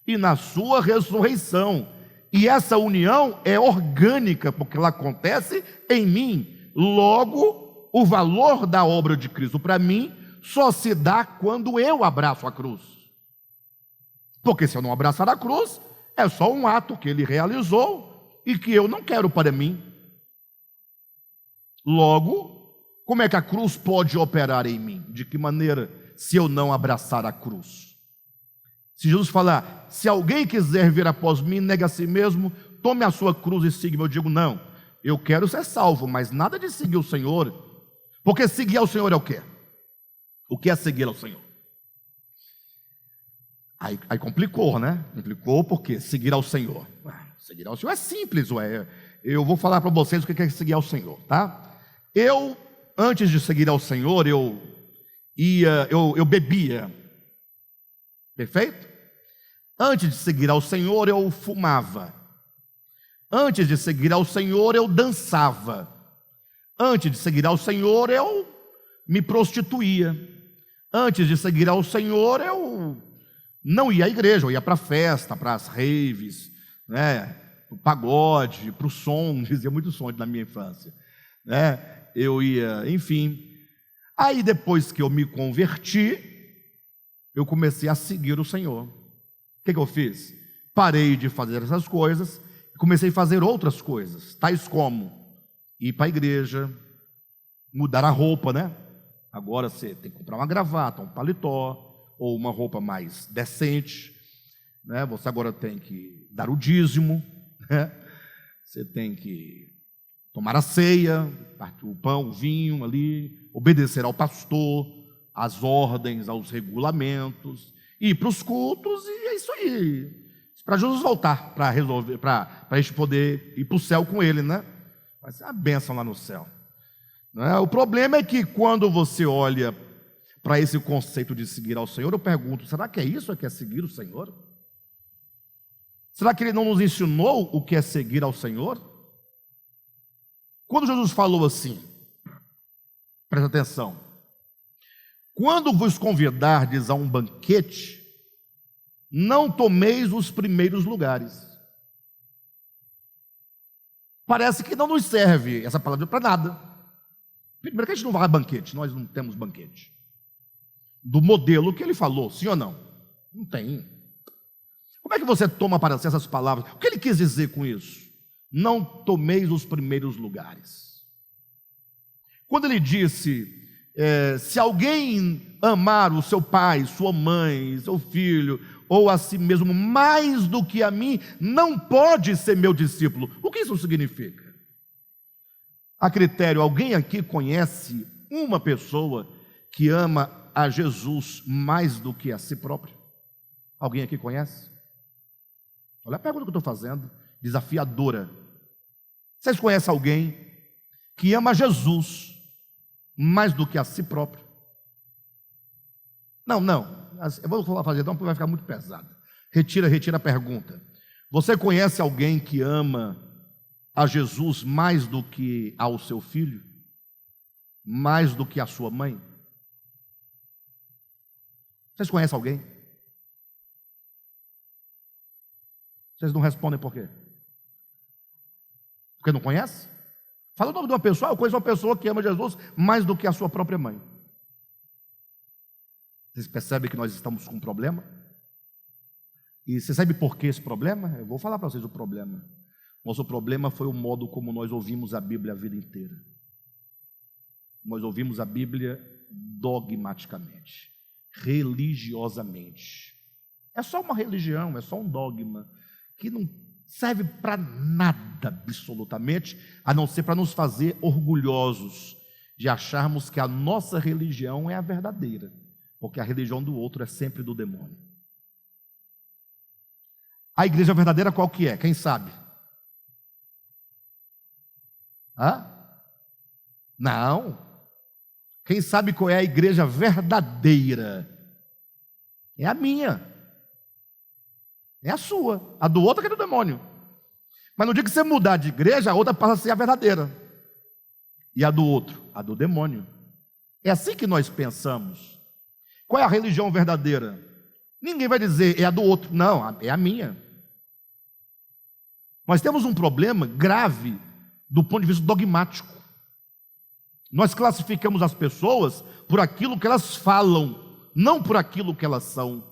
e na sua ressurreição. E essa união é orgânica, porque ela acontece em mim. Logo, o valor da obra de Cristo para mim só se dá quando eu abraço a cruz. Porque se eu não abraçar a cruz, é só um ato que ele realizou e que eu não quero para mim. Logo, como é que a cruz pode operar em mim? De que maneira, se eu não abraçar a cruz? Se Jesus falar, se alguém quiser vir após mim, nega a si mesmo, tome a sua cruz e siga-me. Eu digo, não, eu quero ser salvo, mas nada de seguir o Senhor, porque seguir ao Senhor é o quê? O que é seguir ao Senhor? Aí complicou, né? Complicou porque seguir ao Senhor. Seguir ao Senhor é simples, ué. Eu vou falar para vocês o que é seguir ao Senhor, tá? Eu, antes de seguir ao Senhor, eu bebia. Perfeito? Antes de seguir ao Senhor, eu fumava. Antes de seguir ao Senhor, eu dançava. Antes de seguir ao Senhor, eu me prostituía. Antes de seguir ao Senhor, eu não ia à igreja, eu ia para a festa, para as raves, né? Para o pagode, para o som, dizia muito som na minha infância, né? Eu ia, enfim. Aí depois que eu me converti, eu comecei a seguir o Senhor. O que eu fiz? Parei de fazer essas coisas e comecei a fazer outras coisas, tais como ir para a igreja, mudar a roupa, né? Agora você tem que comprar uma gravata, um paletó, ou uma roupa mais decente, né? Você agora tem que dar o dízimo, né? Você tem que tomar a ceia, partir o pão, o vinho ali, obedecer ao pastor, às ordens, aos regulamentos, ir para os cultos, e é isso aí. Para Jesus voltar, para resolver, para a gente poder ir para o céu com ele, né? Vai ser uma bênção lá no céu. Né? O problema é que quando você olha para esse conceito de seguir ao Senhor, eu pergunto, será que é isso que é seguir o Senhor? Será que ele não nos ensinou o que é seguir ao Senhor? Quando Jesus falou assim, presta atenção, quando vos convidardes a um banquete, não tomeis os primeiros lugares. Parece que não nos serve essa palavra para nada. Primeiro que a gente não vai a banquete, nós não temos banquete. Do modelo que ele falou, sim ou não? Não tem. Como é que você toma para si essas palavras? O que ele quis dizer com isso? Não tomeis os primeiros lugares. Quando ele disse, se alguém amar o seu pai, sua mãe, seu filho, ou a si mesmo mais do que a mim, não pode ser meu discípulo. O que isso significa? A critério, alguém aqui conhece uma pessoa que ama a Jesus mais do que a si próprio? Alguém aqui conhece? Olha a pergunta que eu estou fazendo, desafiadora. Vocês conhecem alguém que ama a Jesus mais do que a si próprio? Não. Eu vou fazer então, porque vai ficar muito pesado. Retira a pergunta. Você conhece alguém que ama a Jesus mais do que ao seu filho? Mais do que a sua mãe? Vocês conhecem alguém? Vocês não respondem por quê? Porque não conhece? Fala o nome de uma pessoa. Eu conheço uma pessoa que ama Jesus mais do que a sua própria mãe. Vocês percebem que nós estamos com um problema? E você sabe por que esse problema? Eu vou falar para vocês o problema. Nosso problema foi o modo como nós ouvimos a Bíblia a vida inteira. Nós ouvimos a Bíblia dogmaticamente, religiosamente. É só uma religião, é só um dogma que não serve para nada absolutamente, a não ser para nos fazer orgulhosos de acharmos que a nossa religião é a verdadeira, porque a religião do outro é sempre do demônio. A igreja verdadeira qual que é? Quem sabe? Não. Quem sabe qual é a igreja verdadeira? É a minha. É a sua. A do outro é do demônio. Mas no dia que você mudar de igreja, a outra passa a ser a verdadeira. E a do outro? A do demônio. É assim que nós pensamos. Qual é a religião verdadeira? Ninguém vai dizer é a do outro. Não, é a minha. Nós temos um problema grave do ponto de vista dogmático. Nós classificamos as pessoas por aquilo que elas falam, não por aquilo que elas são.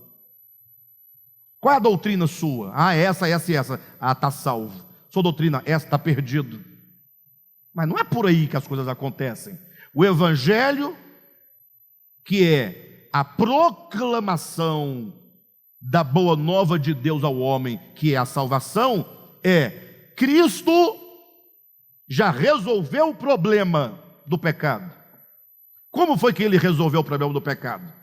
Qual é a doutrina sua? Essa. Está salvo. sua doutrina, essa está perdido. Mas não é por aí que as coisas acontecem. O evangelho, que é a proclamação da boa nova de Deus ao homem, que é a salvação, é Cristo já resolveu o problema do pecado. Como foi que ele resolveu o problema do pecado?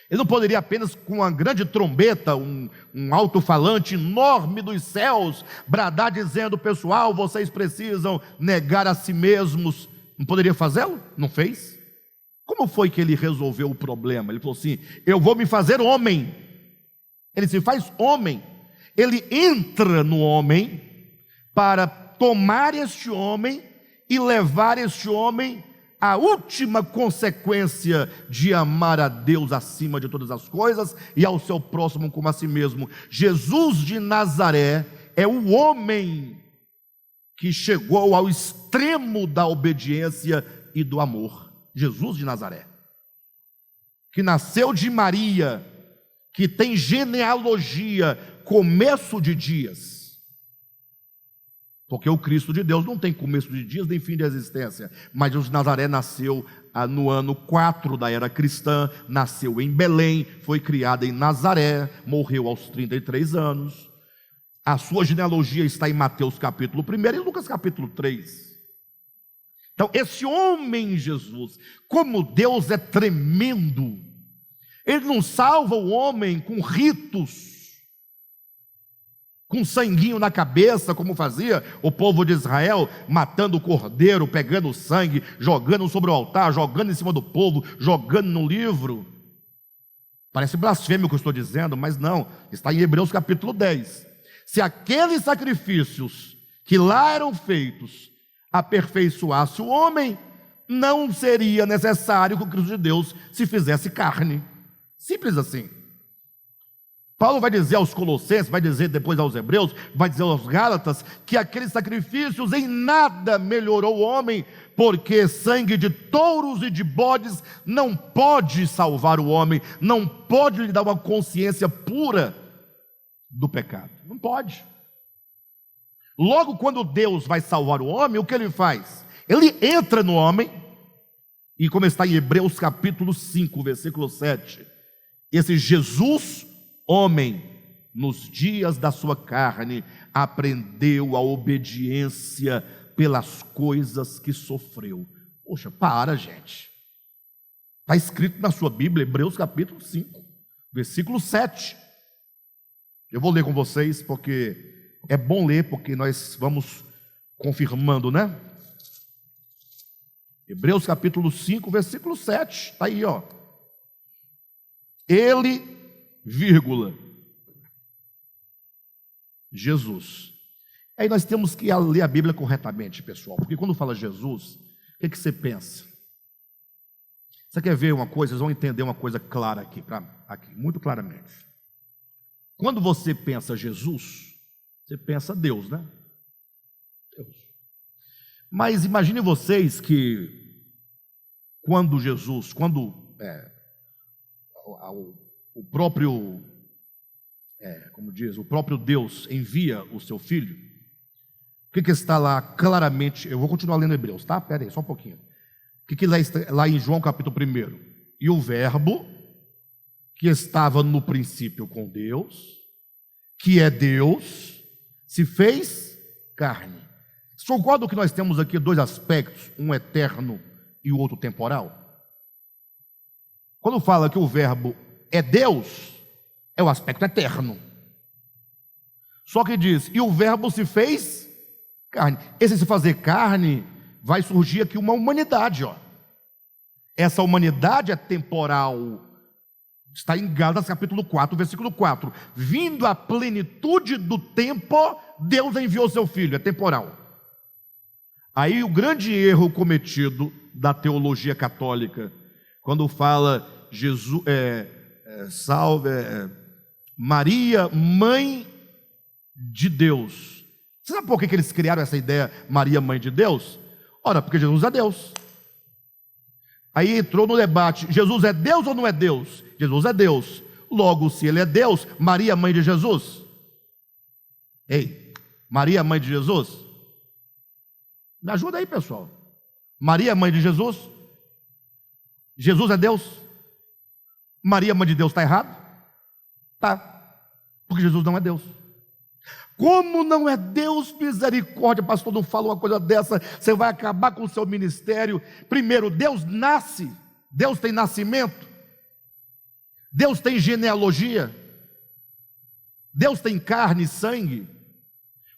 Ele não poderia apenas com uma grande trombeta, um alto-falante enorme dos céus, bradar dizendo: pessoal, vocês precisam negar a si mesmos. Não poderia fazê-lo? Não fez? Como foi que ele resolveu o problema? Ele falou assim: eu vou me fazer homem. Ele se faz homem. Ele entra no homem para tomar este homem e levar este homem à última consequência de amar a Deus acima de todas as coisas e ao seu próximo como a si mesmo. Jesus de Nazaré é o homem que chegou ao extremo da obediência e do amor. Jesus de Nazaré, que nasceu de Maria, que tem genealogia, começo de dias. Porque o Cristo de Deus não tem começo de dias nem fim de existência. Mas Jesus de Nazaré nasceu no ano 4 da era cristã, nasceu em Belém, foi criado em Nazaré, morreu aos 33 anos. A sua genealogia está em Mateus capítulo 1 e Lucas capítulo 3. Então, esse homem Jesus, como Deus é tremendo, ele não salva o homem com ritos, com sanguinho na cabeça, como fazia o povo de Israel, matando o cordeiro, pegando o sangue, jogando sobre o altar, jogando em cima do povo, jogando no livro. Parece blasfêmio o que eu estou dizendo, mas não, está em Hebreus capítulo 10. Se aqueles sacrifícios que lá eram feitos aperfeiçoasse o homem, não seria necessário que o Cristo de Deus se fizesse carne. Simples assim. Paulo vai dizer aos Colossenses, vai dizer depois aos Hebreus, vai dizer aos Gálatas, que aqueles sacrifícios em nada melhorou o homem, porque sangue de touros e de bodes não pode salvar o homem, não pode lhe dar uma consciência pura do pecado. Não pode. Logo, quando Deus vai salvar o homem, o que ele faz? Ele entra no homem, e como está em Hebreus capítulo 5, versículo 7, esse Jesus, homem, nos dias da sua carne, aprendeu a obediência pelas coisas que sofreu. Poxa, para, gente. Está escrito na sua Bíblia, Hebreus capítulo 5, versículo 7. Eu vou ler com vocês, porque é bom ler, porque nós vamos confirmando, né? Hebreus capítulo 5, versículo 7, está aí, ó. Ele, vírgula, Jesus. Aí nós temos que ler a Bíblia corretamente, pessoal, porque quando fala Jesus, o que você pensa? Você quer ver uma coisa? Vocês vão entender uma coisa clara aqui, muito claramente. Quando você pensa Jesus, você pensa Deus, né? Deus. Mas imagine vocês que quando o próprio, como diz, o próprio Deus envia o seu filho, o que está lá claramente? Eu vou continuar lendo Hebreus, tá? Espera aí, só um pouquinho. O que está lá em João capítulo 1? E o verbo, que estava no princípio com Deus, que é Deus, se fez carne. Vocês concordam que nós temos aqui dois aspectos, um eterno e o outro temporal? Quando fala que o verbo é Deus, é o aspecto eterno. Só que diz, e o verbo se fez carne. Esse se fazer carne, vai surgir aqui uma humanidade, ó. Essa humanidade é temporal. Está em Gálatas capítulo 4, versículo 4. Vindo a plenitude do tempo, Deus enviou seu filho, é temporal. Aí o grande erro cometido da teologia católica, quando fala Jesus, Maria, mãe de Deus. Você sabe por que eles criaram essa ideia, Maria, mãe de Deus? Ora, porque Jesus é Deus. Aí entrou no debate, Jesus é Deus ou não é Deus? Jesus é Deus. Logo, se ele é Deus, Maria, mãe de Jesus? Ei, Maria, mãe de Jesus? Me ajuda aí, pessoal. Maria, mãe de Jesus? Jesus é Deus? Maria, mãe de Deus, está errado? Tá, porque Jesus não é Deus. Como não é Deus? Misericórdia, pastor, não fala uma coisa dessa, você vai acabar com o seu ministério. Primeiro, Deus nasce, Deus tem nascimento, Deus tem genealogia, Deus tem carne e sangue.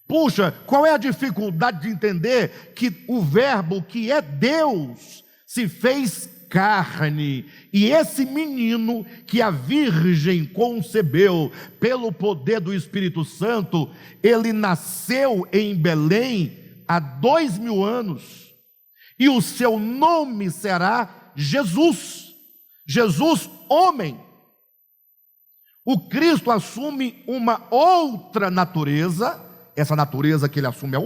Puxa, qual é a dificuldade de entender que o verbo que é Deus se fez carne, e esse menino que a virgem concebeu pelo poder do Espírito Santo, ele nasceu em Belém há 2000 anos, e o seu nome será Jesus, Jesus homem. O Cristo assume uma outra natureza, essa natureza que ele assume é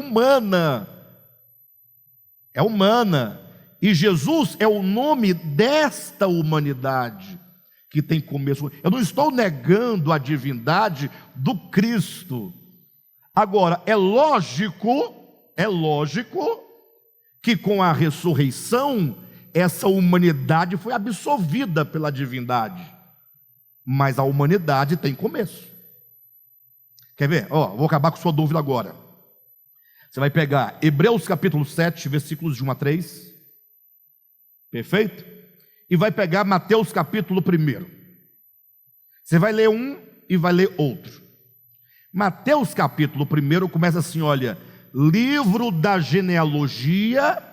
humana, e Jesus é o nome desta humanidade que tem começo. Eu não estou negando a divindade do Cristo. Agora, é lógico que com a ressurreição, essa humanidade foi absolvida pela divindade. Mas a humanidade tem começo. Quer ver? Vou acabar com sua dúvida agora. Você vai pegar Hebreus capítulo 7, versículos de 1 a 3. Perfeito? E vai pegar Mateus capítulo 1. Você vai ler um e vai ler outro. Mateus capítulo 1 começa assim, olha: livro da genealogia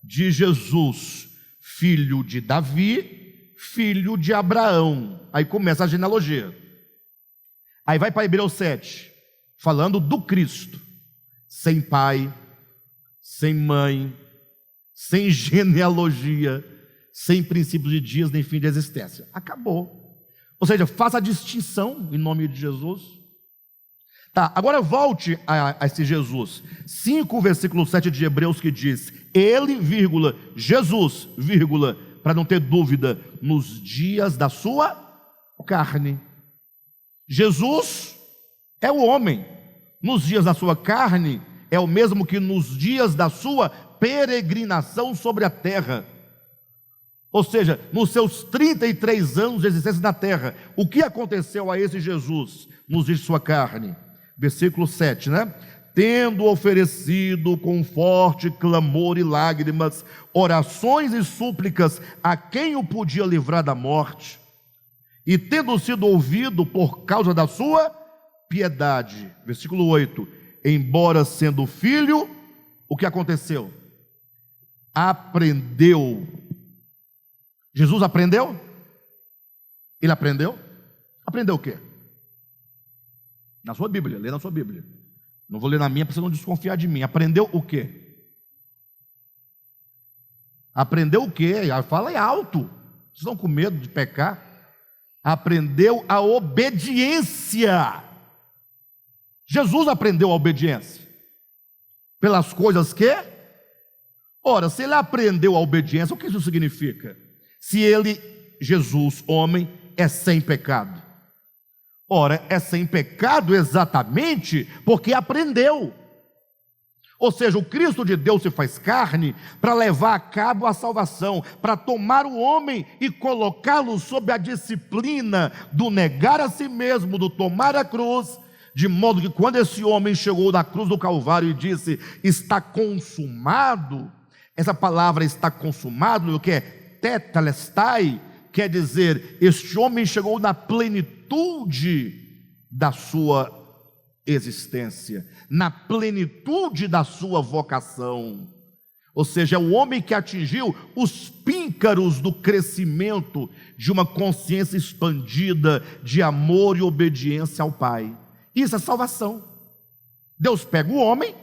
de Jesus, filho de Davi, filho de Abraão. Aí começa a genealogia. Aí vai para Hebreus 7, falando do Cristo, sem pai, sem mãe, sem genealogia, sem princípios de dias nem fim de existência. Acabou. Ou seja, faça a distinção em nome de Jesus. Tá, agora volte a esse Jesus. 5, versículo 7 de Hebreus, que diz: ele, Jesus, para não ter dúvida, nos dias da sua carne. Jesus é o homem. Nos dias da sua carne, é o mesmo que nos dias da sua peregrinação sobre a terra. Ou seja, nos seus 33 anos de existência na terra, o que aconteceu a esse Jesus nos dias de sua carne? Versículo 7, né? Tendo oferecido com forte clamor e lágrimas, orações e súplicas a quem o podia livrar da morte, e tendo sido ouvido por causa da sua piedade. Versículo 8, embora sendo filho, o que aconteceu? Aprendeu. Jesus aprendeu? Ele aprendeu? Aprendeu o quê? Na sua Bíblia, lê na sua Bíblia. Não vou ler na minha para você não desconfiar de mim. Aprendeu o quê? Aprendeu o quê? Fala alto. Vocês estão com medo de pecar? Aprendeu a obediência. Jesus aprendeu a obediência. Pelas coisas que? Ora, se ele aprendeu a obediência, o que isso significa? Se ele, Jesus, homem, é sem pecado. Ora, é sem pecado exatamente porque aprendeu. Ou seja, o Cristo de Deus se faz carne para levar a cabo a salvação, para tomar o homem e colocá-lo sob a disciplina do negar a si mesmo, do tomar a cruz, de modo que quando esse homem chegou na cruz do Calvário e disse: está consumado, essa palavra está consumado, o que é tetelestai, quer dizer, este homem chegou na plenitude da sua existência, na plenitude da sua vocação. Ou seja, é o homem que atingiu os píncaros do crescimento de uma consciência expandida de amor e obediência ao Pai. Isso é salvação. Deus pega o homem,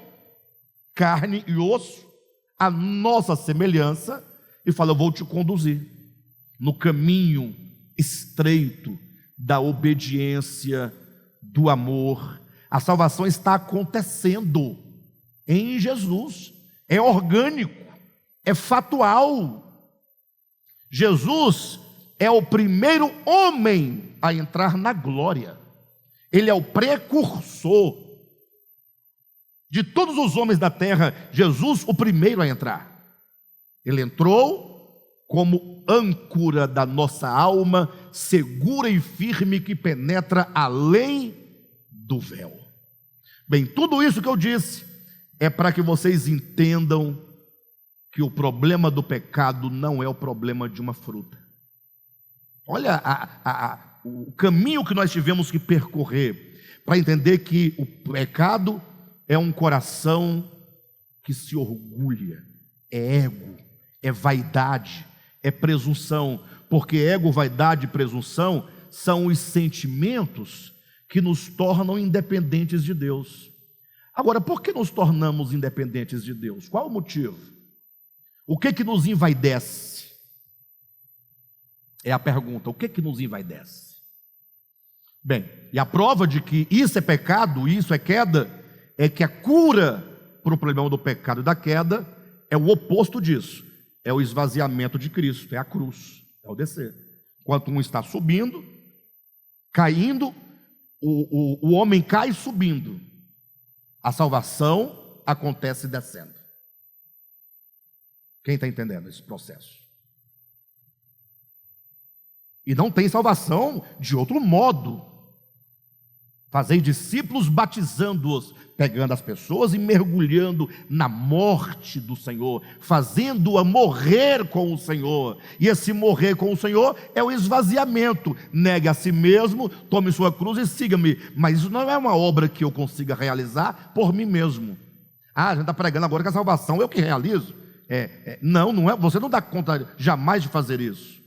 carne e osso, a nossa semelhança, e fala: eu vou te conduzir no caminho estreito da obediência, do amor. A salvação está acontecendo em Jesus, é orgânico, é fatual. Jesus é o primeiro homem a entrar na glória, ele é o precursor. De todos os homens da terra, Jesus o primeiro a entrar. Ele entrou como âncora da nossa alma, segura e firme, que penetra além do véu. Bem, tudo isso que eu disse é para que vocês entendam que o problema do pecado não é o problema de uma fruta. Olha o caminho que nós tivemos que percorrer para entender que o pecado é um coração que se orgulha, é ego, é vaidade, é presunção, porque ego, vaidade e presunção são os sentimentos que nos tornam independentes de Deus. Agora, por que nos tornamos independentes de Deus? Qual o motivo? O que nos envaidece? É a pergunta, o que nos envaidece? Bem, e a prova de que isso é pecado, isso é queda, é que a cura para o problema do pecado e da queda é o oposto disso, é o esvaziamento de Cristo, é a cruz, é o descer. Enquanto um está subindo, caindo, o homem cai subindo, a salvação acontece descendo. Quem está entendendo esse processo? E não tem salvação de outro modo. Fazei discípulos batizando-os, pegando as pessoas e mergulhando na morte do Senhor, fazendo-a morrer com o Senhor. E esse morrer com o Senhor é o esvaziamento. Negue a si mesmo, tome sua cruz e siga-me. Mas isso não é uma obra que eu consiga realizar por mim mesmo. A gente está pregando agora que a salvação eu que realizo. Não é. Você não dá conta jamais de fazer isso.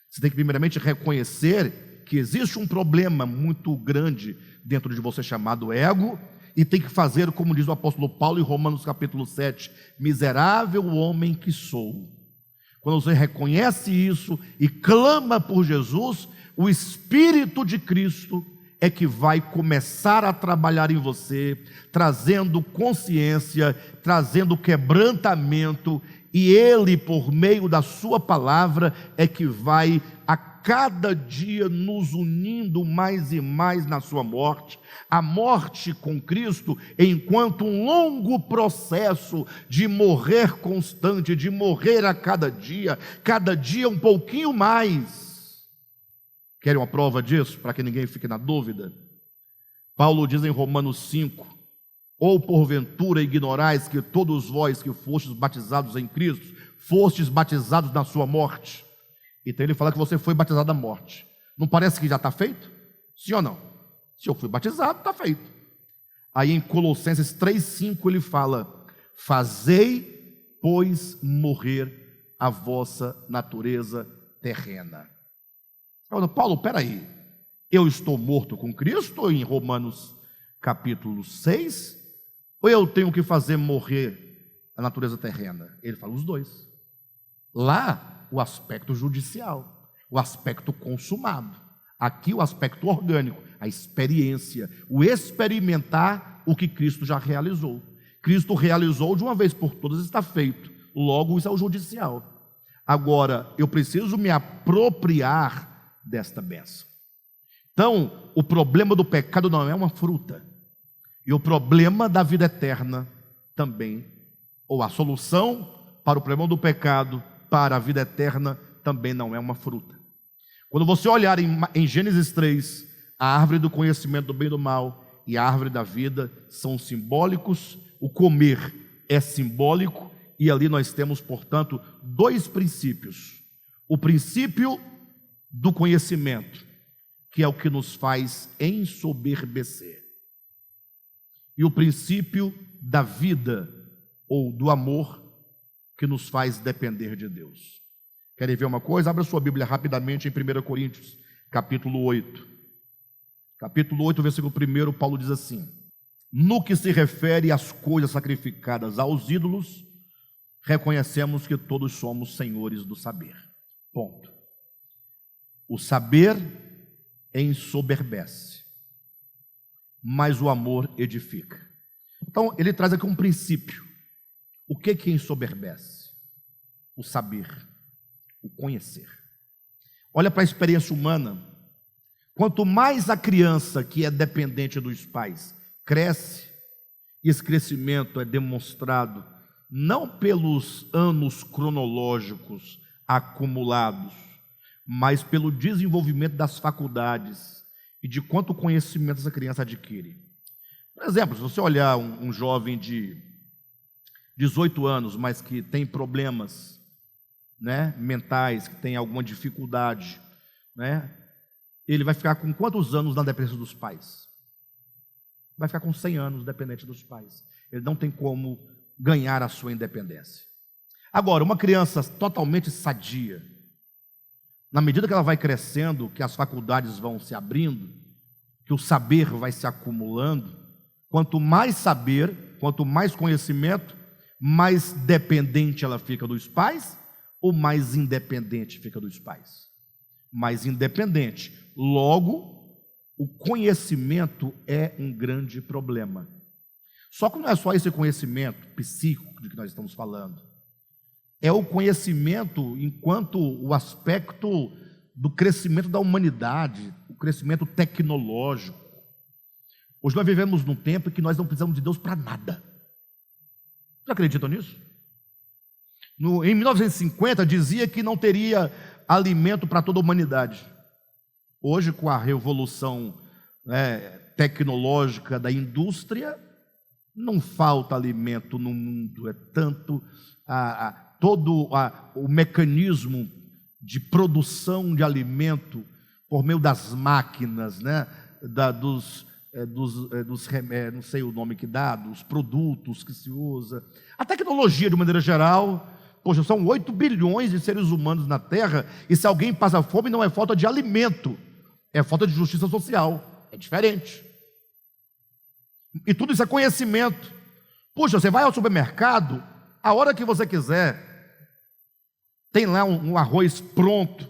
Você tem que primeiramente reconhecer que existe um problema muito grande dentro de você chamado ego, e tem que fazer como diz o apóstolo Paulo em Romanos capítulo 7, miserável homem que sou. Quando você reconhece isso e clama por Jesus, o Espírito de Cristo é que vai começar a trabalhar em você, trazendo consciência, trazendo quebrantamento, e Ele, por meio da sua palavra, é que vai a cada dia nos unindo mais e mais na sua morte, a morte com Cristo, enquanto um longo processo de morrer constante, de morrer a cada dia um pouquinho mais. Querem uma prova disso, para que ninguém fique na dúvida? Paulo diz em Romanos 5, ou porventura ignorais que todos vós que fostes batizados em Cristo, fostes batizados na sua morte. Então ele fala que você foi batizado na morte. Não parece que já está feito? Sim ou não? Se eu fui batizado, está feito. Aí em Colossenses 3,5 ele fala: fazei, pois, morrer a vossa natureza terrena. Paulo, peraí, eu estou morto com Cristo em Romanos capítulo 6, ou eu tenho que fazer morrer a natureza terrena? Ele fala os dois. Lá, o aspecto judicial, o aspecto consumado. Aqui, o aspecto orgânico, a experiência, o experimentar o que Cristo já realizou. Cristo realizou de uma vez por todas, está feito. Logo, isso é o judicial. Agora, eu preciso me apropriar desta bênção. Então, o problema do pecado não é uma fruta, e o problema da vida eterna também, ou a solução para o problema do pecado, para a vida eterna, também não é uma fruta. Quando você olhar em Gênesis 3, a árvore do conhecimento do bem e do mal e a árvore da vida são simbólicos, o comer é simbólico, e ali nós temos, portanto, dois princípios. O princípio do conhecimento, que é o que nos faz ensoberbecer, e o princípio da vida, ou do amor, que nos faz depender de Deus. Querem ver uma coisa? Abra sua Bíblia rapidamente em 1 Coríntios, capítulo 8. Capítulo 8, versículo 1, Paulo diz assim: no que se refere às coisas sacrificadas aos ídolos, reconhecemos que todos somos senhores do saber. Ponto. O saber ensoberbece, mas o amor edifica. Então, ele traz aqui um princípio. O que ensoberbece? O saber, o conhecer. Olha para a experiência humana. Quanto mais a criança que é dependente dos pais cresce, E esse crescimento é demonstrado não pelos anos cronológicos acumulados, mas pelo desenvolvimento das faculdades e de quanto conhecimento essa criança adquire. Por exemplo, se você olhar um jovem de 18 anos, mas que tem problemas, né, mentais, que tem alguma dificuldade, né, ele vai ficar com quantos anos na dependência dos pais? Vai ficar com 100 anos dependente dos pais. Ele não tem como ganhar a sua independência. Agora, uma criança totalmente sadia, na medida que ela vai crescendo, que as faculdades vão se abrindo, que o saber vai se acumulando, quanto mais saber, quanto mais conhecimento, mais dependente ela fica dos pais, ou mais independente fica dos pais? Mais independente. Logo, o conhecimento é um grande problema. Só que não é só esse conhecimento psíquico de que nós estamos falando. É o conhecimento enquanto o aspecto do crescimento da humanidade, o crescimento tecnológico. Hoje nós vivemos num tempo em que nós não precisamos de Deus para nada. Você acredita nisso? Em 1950 dizia que não teria alimento para toda a humanidade. Hoje, com a revolução tecnológica da indústria, não falta alimento no mundo. É tanto todo o mecanismo de produção de alimento por meio das máquinas, né? Dos remédios, não sei o nome que dá, dos produtos que se usa. A tecnologia, de maneira geral, poxa, são 8 bilhões de seres humanos na Terra, e se alguém passa fome, não é falta de alimento, é falta de justiça social. É diferente. E tudo isso é conhecimento. Puxa, você vai ao supermercado, a hora que você quiser, tem lá um arroz pronto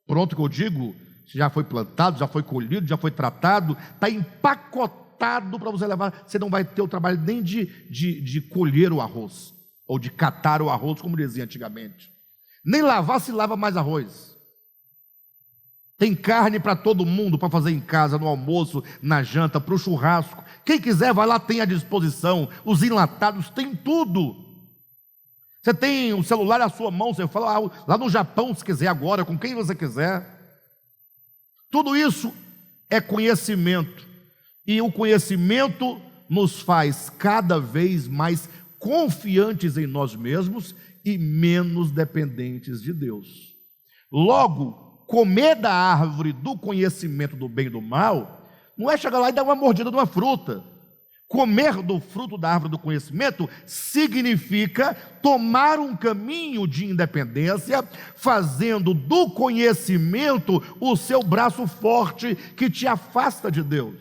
que eu digo, já foi plantado, já foi colhido, já foi tratado, está empacotado para você levar. Você não vai ter o trabalho nem de colher o arroz, ou de catar o arroz, como dizia antigamente. Nem lavar se lava mais arroz. Tem carne para todo mundo, para fazer em casa, no almoço, na janta, para o churrasco. Quem quiser, vai lá, tem à disposição. Os enlatados, tem tudo. Você tem o celular à sua mão, você fala lá no Japão, se quiser agora, com quem você quiser. Tudo isso é conhecimento. E o conhecimento nos faz cada vez mais confiantes em nós mesmos e menos dependentes de Deus. Logo, comer da árvore do conhecimento do bem e do mal, não é chegar lá e dar uma mordida de uma fruta. Comer do fruto da árvore do conhecimento significa tomar um caminho de independência, fazendo do conhecimento o seu braço forte que te afasta de Deus.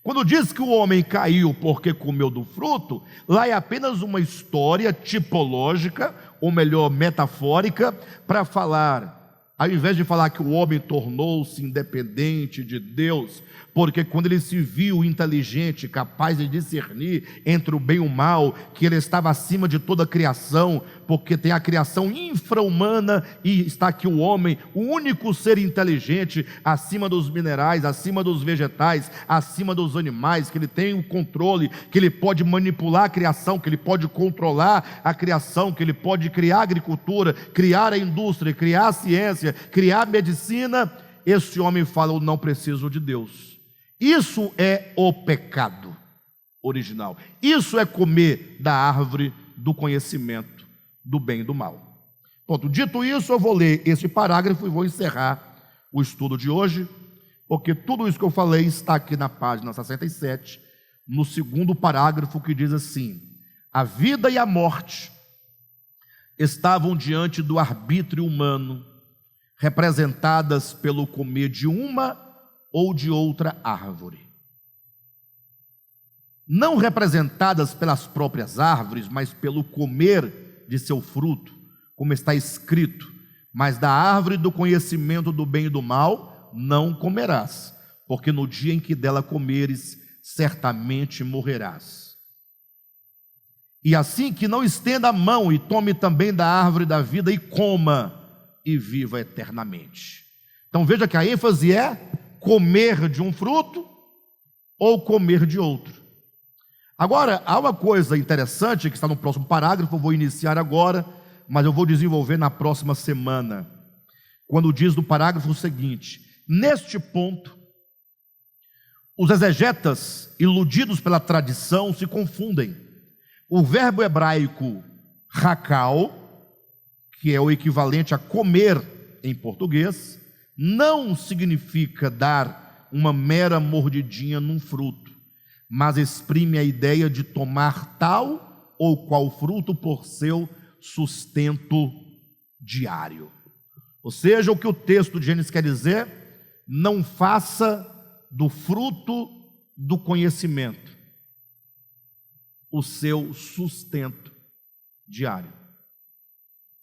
Quando diz que o homem caiu porque comeu do fruto, lá é apenas uma história tipológica, ou melhor, metafórica, para falar, ao invés de falar que o homem tornou-se independente de Deus, porque quando ele se viu inteligente, capaz de discernir entre o bem e o mal, que ele estava acima de toda a criação, porque tem a criação infra-humana e está aqui o homem, o único ser inteligente, acima dos minerais, acima dos vegetais, acima dos animais, que ele tem o controle, que ele pode manipular a criação, que ele pode controlar a criação, que ele pode criar a agricultura, criar a indústria, criar a ciência, criar a medicina. Esse homem fala: eu não preciso de Deus. Isso é o pecado original. Isso é comer da árvore do conhecimento do bem e do mal. Pronto, dito isso, eu vou ler esse parágrafo e vou encerrar o estudo de hoje, porque tudo isso que eu falei está aqui na página 67, no segundo parágrafo, que diz assim: a vida e a morte estavam diante do arbítrio humano, representadas pelo comer de uma ou de outra árvore. Não representadas pelas próprias árvores, mas pelo comer de seu fruto, como está escrito: mas da árvore do conhecimento do bem e do mal não comerás, porque no dia em que dela comeres, certamente morrerás. E assim que não estenda a mão e tome também da árvore da vida e coma, e viva eternamente. Então veja que a ênfase é comer de um fruto ou comer de outro. Agora, há uma coisa interessante que está no próximo parágrafo, eu vou iniciar agora, mas eu vou desenvolver na próxima semana, quando diz no parágrafo o seguinte: neste ponto, os exegetas, iludidos pela tradição, se confundem. O verbo hebraico rakal, que é o equivalente a comer em português, não significa dar uma mera mordidinha num fruto, mas exprime a ideia de tomar tal ou qual fruto por seu sustento diário. Ou seja, o que o texto de Gênesis quer dizer: não faça do fruto do conhecimento o seu sustento diário.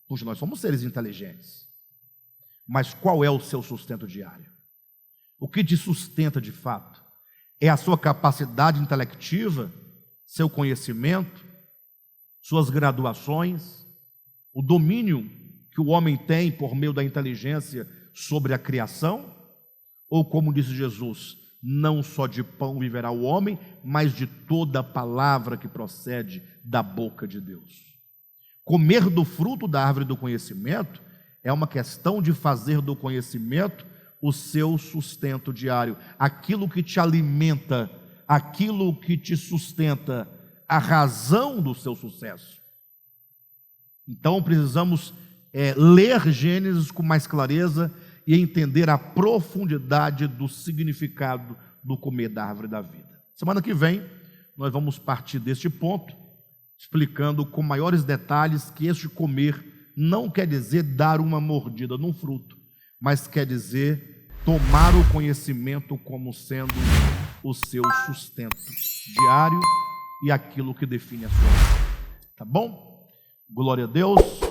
Pois nós somos seres inteligentes, mas qual é o seu sustento diário? O que te sustenta de fato? É a sua capacidade intelectiva, seu conhecimento, suas graduações, o domínio que o homem tem por meio da inteligência sobre a criação? Ou, como disse Jesus, não só de pão viverá o homem, mas de toda a palavra que procede da boca de Deus. Comer do fruto da árvore do conhecimento é uma questão de fazer do conhecimento o seu sustento diário, aquilo que te alimenta, aquilo que te sustenta, a razão do seu sucesso. Então precisamos ler Gênesis com mais clareza e entender a profundidade do significado do comer da árvore da vida. Semana que vem nós vamos partir deste ponto, explicando com maiores detalhes que este comer não quer dizer dar uma mordida num fruto, mas quer dizer tomar o conhecimento como sendo o seu sustento diário e aquilo que define a sua vida. Tá bom? Glória a Deus.